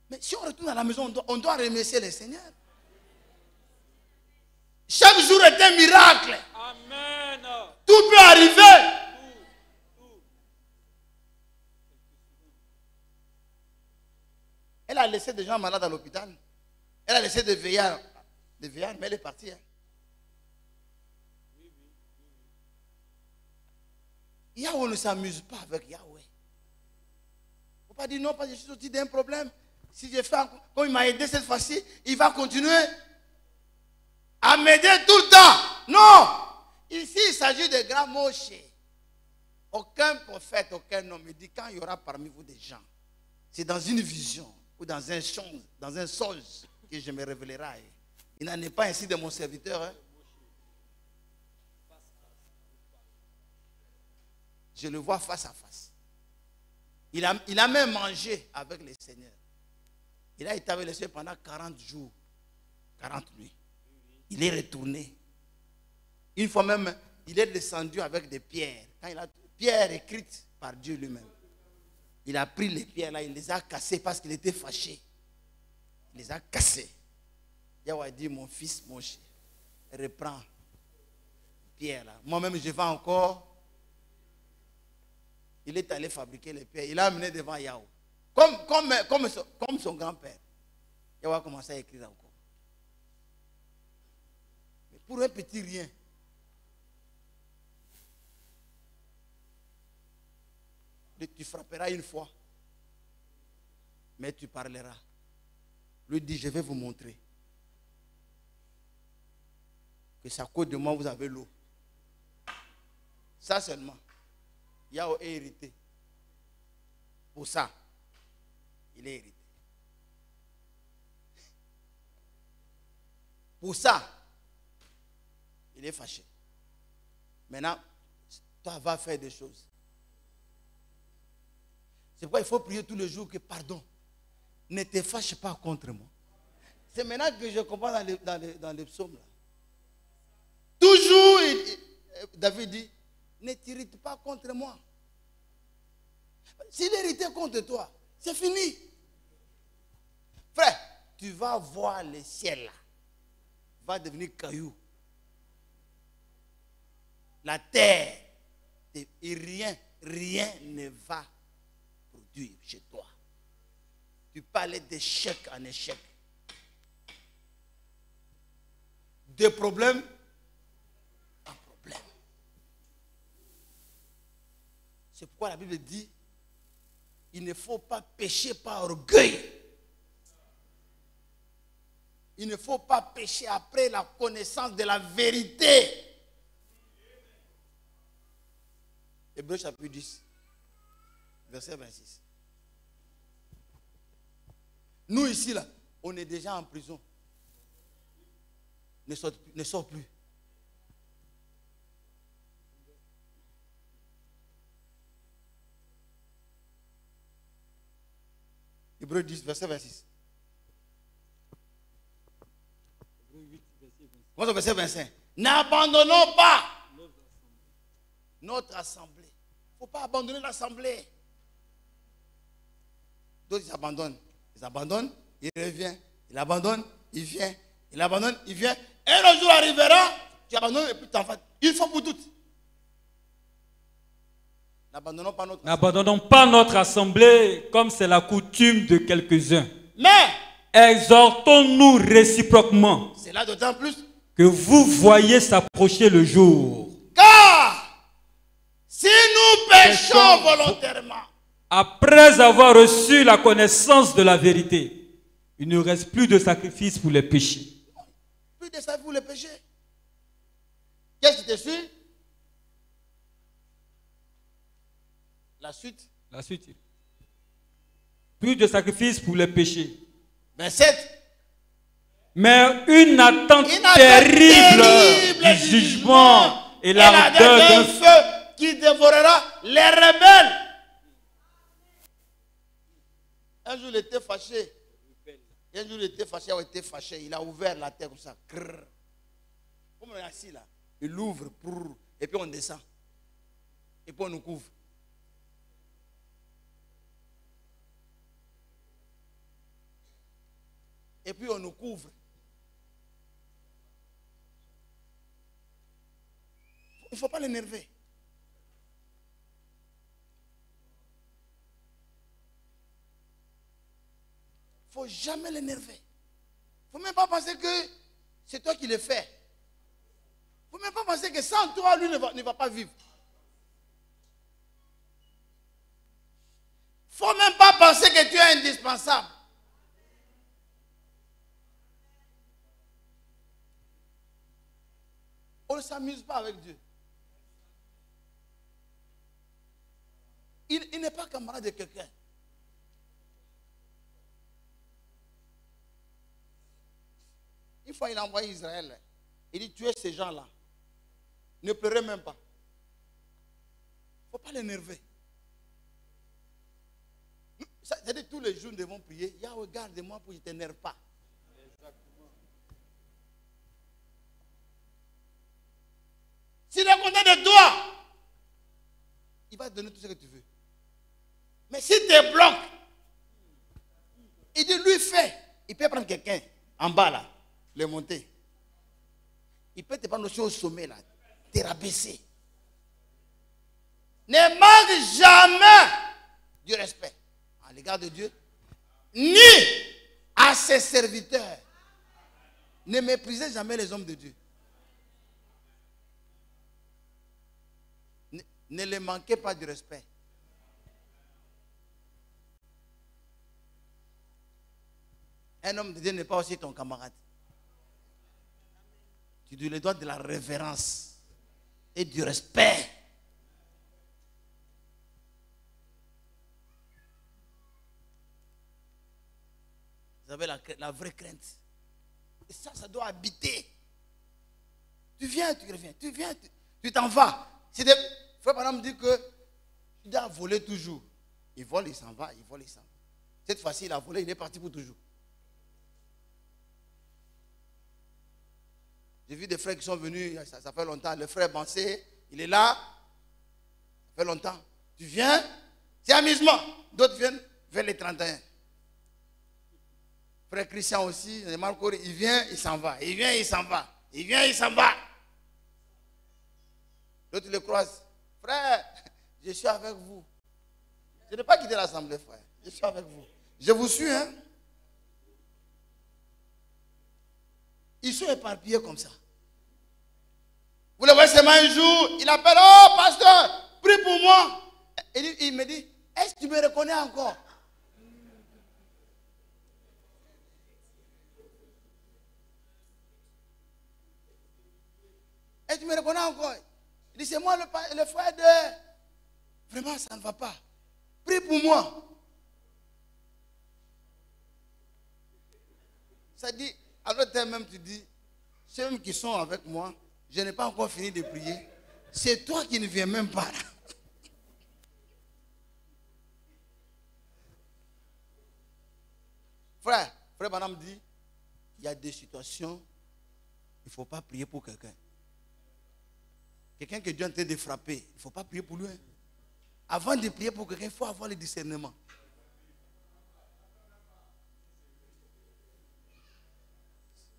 mais si on retourne à la maison, on doit remercier le Seigneur. Chaque jour est un miracle. Amen. Tout peut arriver. Elle a laissé des gens malades à l'hôpital. Elle a laissé des veillards, mais elle est partie. Hein. Yahweh ne s'amuse pas avec Yahweh. Il ne faut pas dire non, parce que je suis sorti d'un problème. Si je fais comme il m'a aidé cette fois-ci, il va continuer à m'aider tout le temps. Non! Ici, il s'agit de grands mochés. Aucun prophète, aucun homme me dit quand il y aura parmi vous des gens. C'est dans une vision ou dans un songe que je me révélerai. Il n'en est pas ainsi de mon serviteur. Hein? Je le vois face à face. Il a même mangé avec le Seigneur. Il a été avec le Seigneur pendant 40 jours, 40 nuits. Il est retourné. Une fois même, il est descendu avec des pierres. Quand il a pierres écrites par Dieu lui-même. Il a pris les pierres là, il les a cassées parce qu'il était fâché. Il les a cassées. Yahweh a dit, mon fils, mon cher, reprends les pierres là. Moi-même, je vais encore. Il est allé fabriquer les pierres. Il a amené devant Yahweh. Comme son grand-père. Yahweh a commencé à écrire encore. Mais pour un petit rien. Tu frapperas une fois. Mais tu parleras. Lui dit, je vais vous montrer. Que c'est à cause de moi vous avez l'eau. Ça seulement. Yahweh est hérité. Pour ça, il est irrité. Pour ça, il est fâché. Maintenant, toi, va faire des choses. C'est pourquoi il faut prier tous les jours que pardon. Ne te fâche pas contre moi. C'est maintenant que je comprends dans les psaumes. Là. Toujours, David dit, ne t'irrite pas contre moi. S'il est irrité contre toi, c'est fini. Frère, tu vas voir le ciel là. Va devenir caillou. La terre, et rien ne va produire chez toi. Tu parlais d'échec en échec. De problème en problème. C'est pourquoi la Bible dit, il ne faut pas pécher par orgueil. Il ne faut pas pécher après la connaissance de la vérité. Hébreux chapitre 10, verset 26. Nous ici, là, on est déjà en prison. Ne sort plus. Hébreux 10, verset 26. Verset 25. N'abandonnons pas notre assemblée. Il ne faut pas abandonner l'assemblée. D'autres, ils abandonnent, il revient. Il abandonne, il vient. Il abandonne, il vient. Et le jour arrivera, tu abandonnes et puis tu en fais. Une fois pour toutes. N'abandonnons pas notre assemblée comme c'est la coutume de quelques-uns. Mais exhortons-nous réciproquement. C'est là d'autant plus que vous voyez s'approcher le jour. Car si nous péchons volontairement, après avoir reçu la connaissance de la vérité, il ne reste plus de sacrifice pour les péchés. Plus de sacrifice pour les péchés. Qu'est-ce qui te suit? La suite. Plus de sacrifice pour les péchés. 27. Mais une attente terrible du jugement et l'ardeur d'un feu qui dévorera les rebelles. Un jour, il était fâché. Il a ouvert la terre comme ça. Comme on est assis là. Il l'ouvre, et puis on descend. Et puis on nous couvre. Et puis on nous couvre. Il ne faut pas l'énerver. Il ne faut jamais l'énerver. Il ne faut même pas penser que c'est toi qui le fais. Il ne faut même pas penser que sans toi, lui ne va pas vivre. Il ne faut même pas penser que tu es indispensable. On ne s'amuse pas avec Dieu. Il n'est pas camarade de quelqu'un. Une fois, il a envoyé Israël. Il dit, tuez ces gens-là. Ne pleurez même pas. Il ne faut pas l'énerver. C'est-à-dire tous les jours, nous devons prier. Ya, regarde-moi pour que je ne t'énerve pas. S'il est content de toi, il va te donner tout ce que tu veux. Mais s'il te bloque, il dit, lui fait. Il peut prendre quelqu'un en bas là, le monter. Il peut te prendre aussi au sommet là, te rabaisser. Ne manque jamais du respect à l'égard de Dieu, ni à ses serviteurs. Ne méprisez jamais les hommes de Dieu. Ne les manquez pas du respect. Un homme de Dieu n'est pas aussi ton camarade. Tu lui dois de la révérence et du respect. avez la vraie crainte. Et ça doit habiter. Tu viens, tu reviens. Tu viens, tu t'en vas. Frère Branham dit que tu dois voler toujours. Il vole, il s'en va, il vole, il s'en va. Cette fois-ci, il a volé, il est parti pour toujours. J'ai vu des frères qui sont venus, ça fait longtemps. Le frère Bansé, il est là. Ça fait longtemps. Tu viens, c'est amusement. D'autres viennent vers les 31. Frère Christian aussi, il vient, il s'en va. Il vient, il s'en va. Il vient, il s'en va. L'autre le croise. Frère, je suis avec vous. Je n'ai pas quitté l'assemblée, frère. Je suis avec vous. Je vous suis, hein. Ils sont éparpillés comme ça. Vous le voyez seulement un jour, il appelle, oh pasteur, prie pour moi. Et il me dit, est-ce que tu me reconnais encore? Est-ce que tu me reconnais encore? Il dit, c'est moi le frère de... Vraiment, ça ne va pas. Prie pour moi. Ça dit, à l'autre terme même, tu dis, ceux même qui sont avec moi, je n'ai pas encore fini de prier. C'est toi qui ne viens même pas. Frère Branham dit, il y a des situations, il ne faut pas prier pour quelqu'un. Quelqu'un que Dieu est en train de frapper, il ne faut pas prier pour lui. Avant de prier pour quelqu'un, il faut avoir le discernement.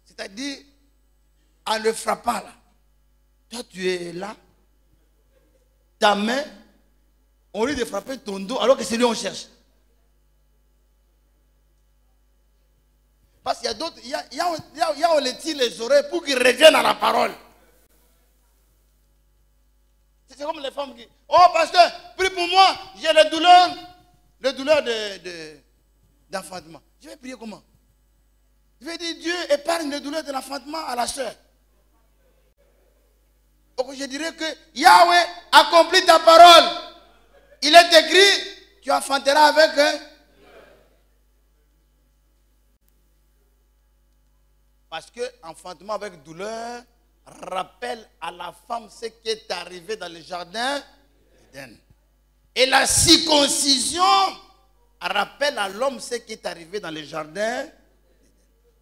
C'est-à-dire, en le frappant là, toi tu es là, ta main, au lieu de frapper ton dos, alors que c'est lui on cherche. Parce qu'il y a d'autres, il y a on les tire les oreilles pour qu'ils reviennent à la parole. C'est comme les femmes qui, oh pasteur, prie pour moi, j'ai les douleurs d'enfantement. Je vais prier comment? Je vais dire, Dieu épargne les douleurs de l'enfantement à la sœur. Donc je dirais que Yahweh accomplit ta parole. Il est écrit, tu enfanteras avec un. Parce que enfantement avec douleur rappelle à la femme ce qui est arrivé dans le jardin d'Éden. Et la circoncision rappelle à l'homme ce qui est arrivé dans le jardin.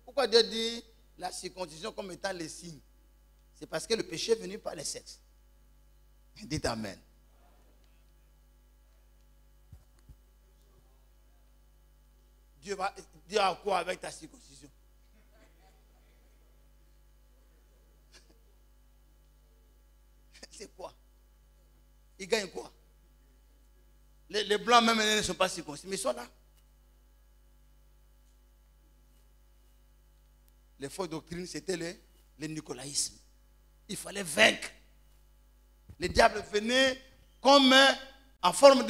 Pourquoi Dieu dit la circoncision comme étant le signe? C'est parce que le péché est venu par le sexe. Dites Amen. Dieu va dire à quoi avec ta circoncision? C'est quoi? Il gagne quoi? Les blancs même ne sont pas circoncis, mais ils sont là. Les fausses doctrines, c'était le nicolaïsme. Il fallait vaincre. Le diable venait comme en forme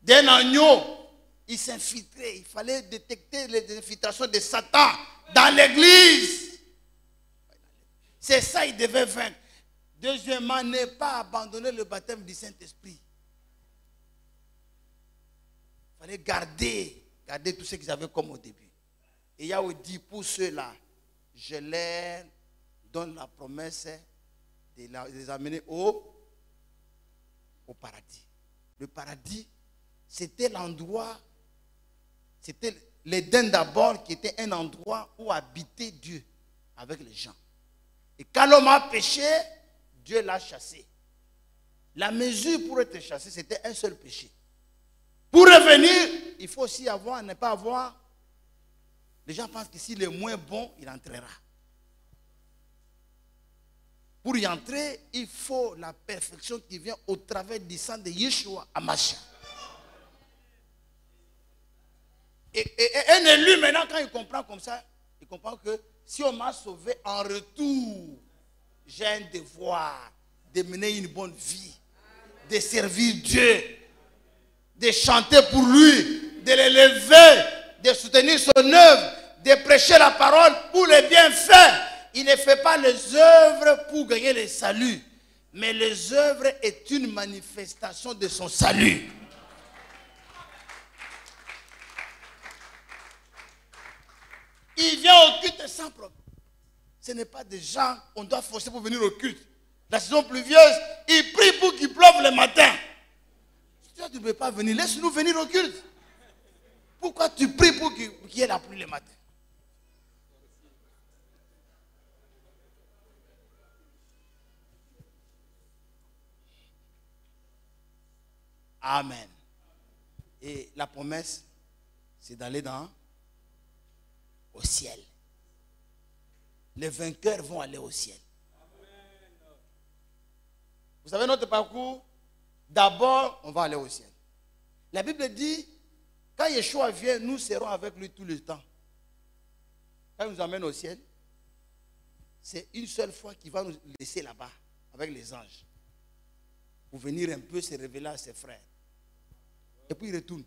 d'un agneau. Il s'infiltrait. Il fallait détecter les infiltrations de Satan dans l'église. C'est ça qu'il devait vaincre. Deuxièmement, ne pas abandonner le baptême du Saint-Esprit. Il fallait garder tout ce qu'ils avaient comme au début. Et Yahweh dit, pour ceux-là, je leur donne la promesse de les amener au paradis. Le paradis, c'était l'endroit, c'était l'Éden d'abord, qui était un endroit où habitait Dieu avec les gens. Et quand l'homme a péché, Dieu l'a chassé. La mesure pour être chassé, c'était un seul péché. Pour revenir, il faut aussi avoir, ne pas avoir. Les gens pensent que s'il est moins bon, il entrera. Pour y entrer, il faut la perfection qui vient au travers du sang de Yeshua Hamashiach. Et un élu, maintenant, quand il comprend comme ça, il comprend que si on m'a sauvé en retour, j'ai un devoir de mener une bonne vie, de servir Dieu, de chanter pour lui, de l'élever, de soutenir son œuvre, de prêcher la parole pour les bienfaits. Il ne fait pas les œuvres pour gagner le salut, mais les œuvres est une manifestation de son salut. Il vient au culte sans problème. Ce n'est pas des gens qu'on doit forcer pour venir au culte. La saison pluvieuse, ils prient pour qu'il pleuve le matin. Si toi, tu ne peux pas venir, laisse-nous venir au culte. Pourquoi tu pries pour qu'il y ait la pluie le matin? Amen. Et la promesse, c'est d'aller au ciel. Les vainqueurs vont aller au ciel. Vous savez notre parcours? D'abord, on va aller au ciel. La Bible dit, quand Yeshua vient, nous serons avec lui tout le temps. Quand il nous amène au ciel, c'est une seule fois qu'il va nous laisser là-bas, avec les anges, pour venir un peu se révéler à ses frères. Et puis il retourne.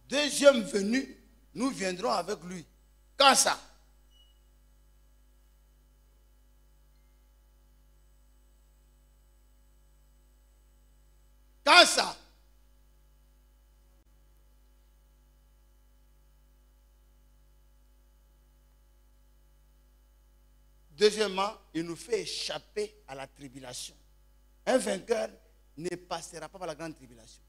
Deuxième venue, nous viendrons avec lui. Quand ça? Quand ça? Deuxièmement, il nous fait échapper à la tribulation. Un vainqueur ne passera pas par la grande tribulation.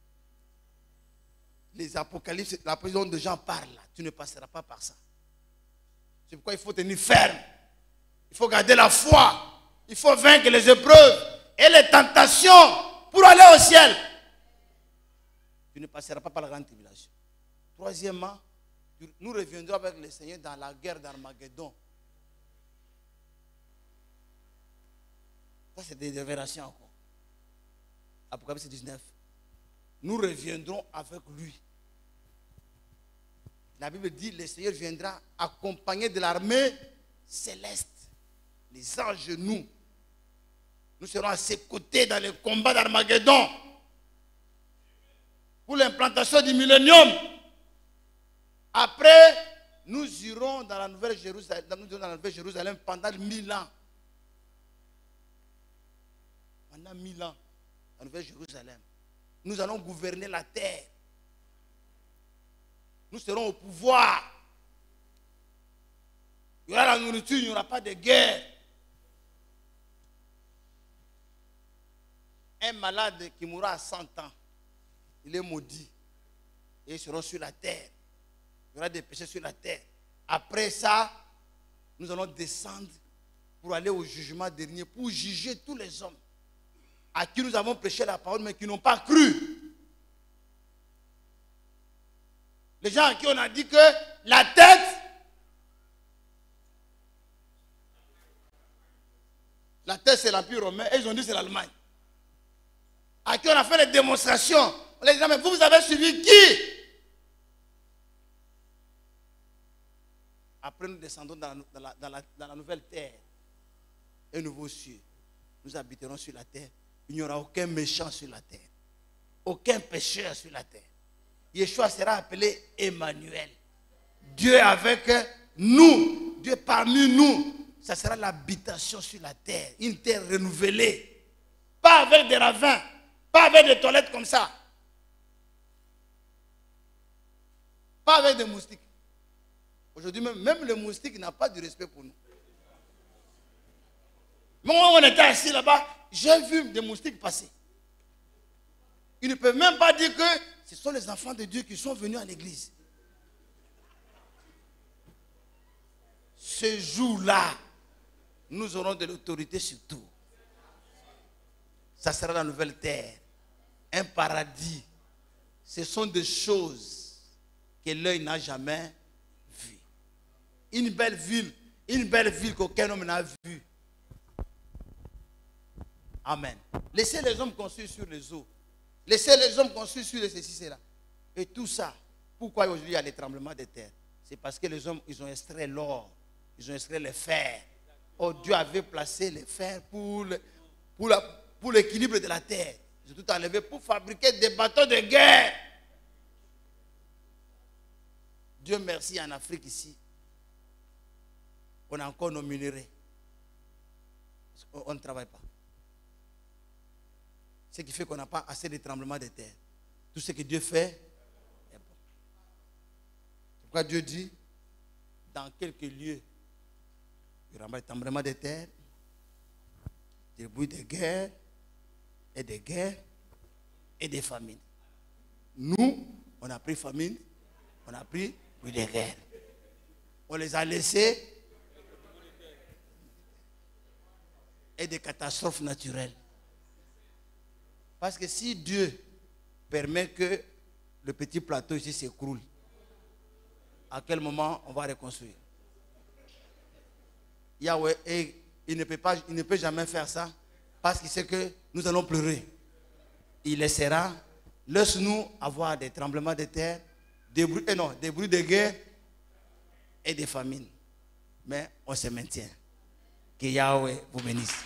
Les apocalypses, la prison de Jean parle là. Tu ne passeras pas par ça. C'est pourquoi il faut tenir ferme. Il faut garder la foi. Il faut vaincre les épreuves et les tentations pour aller au ciel. Tu ne passeras pas par la grande tribulation. Troisièmement, nous reviendrons avec le Seigneur dans la guerre d'Armageddon. Ça, c'est des révélations encore. Apocalypse 19. Nous reviendrons avec lui. La Bible dit, le Seigneur viendra accompagné de l'armée céleste. Les anges, nous serons à ses côtés dans le combat d'Armageddon. Pour l'implantation du millénium. Après, nous irons dans la Nouvelle Jérusalem pendant 1000 ans. Pendant 1000 ans, la Nouvelle Jérusalem. Nous allons gouverner la terre. Nous serons au pouvoir. Il y aura la nourriture, il n'y aura pas de guerre. Un malade qui mourra à 100 ans, il est maudit. Et ils seront sur la terre. Il y aura des péchés sur la terre. Après ça, nous allons descendre pour aller au jugement dernier, pour juger tous les hommes à qui nous avons prêché la parole, mais qui n'ont pas cru. Les gens à qui on a dit que la tête, c'est l'Empire romain, et ils ont dit que c'est l'Allemagne. À qui on a fait les démonstrations. On les dit, mais vous avez suivi qui? Après, nous descendons dans la nouvelle terre, un nouveau ciel. Nous habiterons sur la terre. Il n'y aura aucun méchant sur la terre. Aucun pécheur sur la terre. Yeshua sera appelé Emmanuel. Dieu avec nous. Dieu parmi nous. Ça sera l'habitation sur la terre. Une terre renouvelée. Pas avec des ravins. Pas avec des toilettes comme ça. Pas avec des moustiques. Aujourd'hui, même le moustique n'a pas de respect pour nous. Moi, on était assis là-bas, j'ai vu des moustiques passer. Ils ne peuvent même pas dire que ce sont les enfants de Dieu qui sont venus à l'église. Ce jour-là, nous aurons de l'autorité sur tout. Ça sera la nouvelle terre, un paradis. Ce sont des choses que l'œil n'a jamais vues. Une belle ville qu'aucun homme n'a vue. Amen. Laissez les hommes construire sur les eaux. Laissez les hommes construire sur les ceci, cela. Et tout ça, pourquoi aujourd'hui il y a les tremblements de terre? C'est parce que les hommes, ils ont extrait l'or. Ils ont extrait les fers. Oh, Dieu avait placé les fers pour l'équilibre de la terre. Ils ont tout enlevé pour fabriquer des bateaux de guerre. Dieu merci, en Afrique ici, on a encore nos minerais. On ne travaille pas. Ce qui fait qu'on n'a pas assez de tremblements de terre. Tout ce que Dieu fait est bon. C'est pourquoi Dieu dit, dans quelques lieux, il y aura des tremblements de terre, des bruits de guerre, et des famines. Nous, on a pris famine, on a pris bruit de guerre. On les a laissés et des catastrophes naturelles. Parce que si Dieu permet que le petit plateau ici s'écroule, à quel moment on va reconstruire? Yahweh, il ne peut jamais faire ça parce qu'il sait que nous allons pleurer. Il laissera, laisse-nous avoir des tremblements de terre, des bruits de guerre et des famines. Mais on se maintient. Que Yahweh vous bénisse.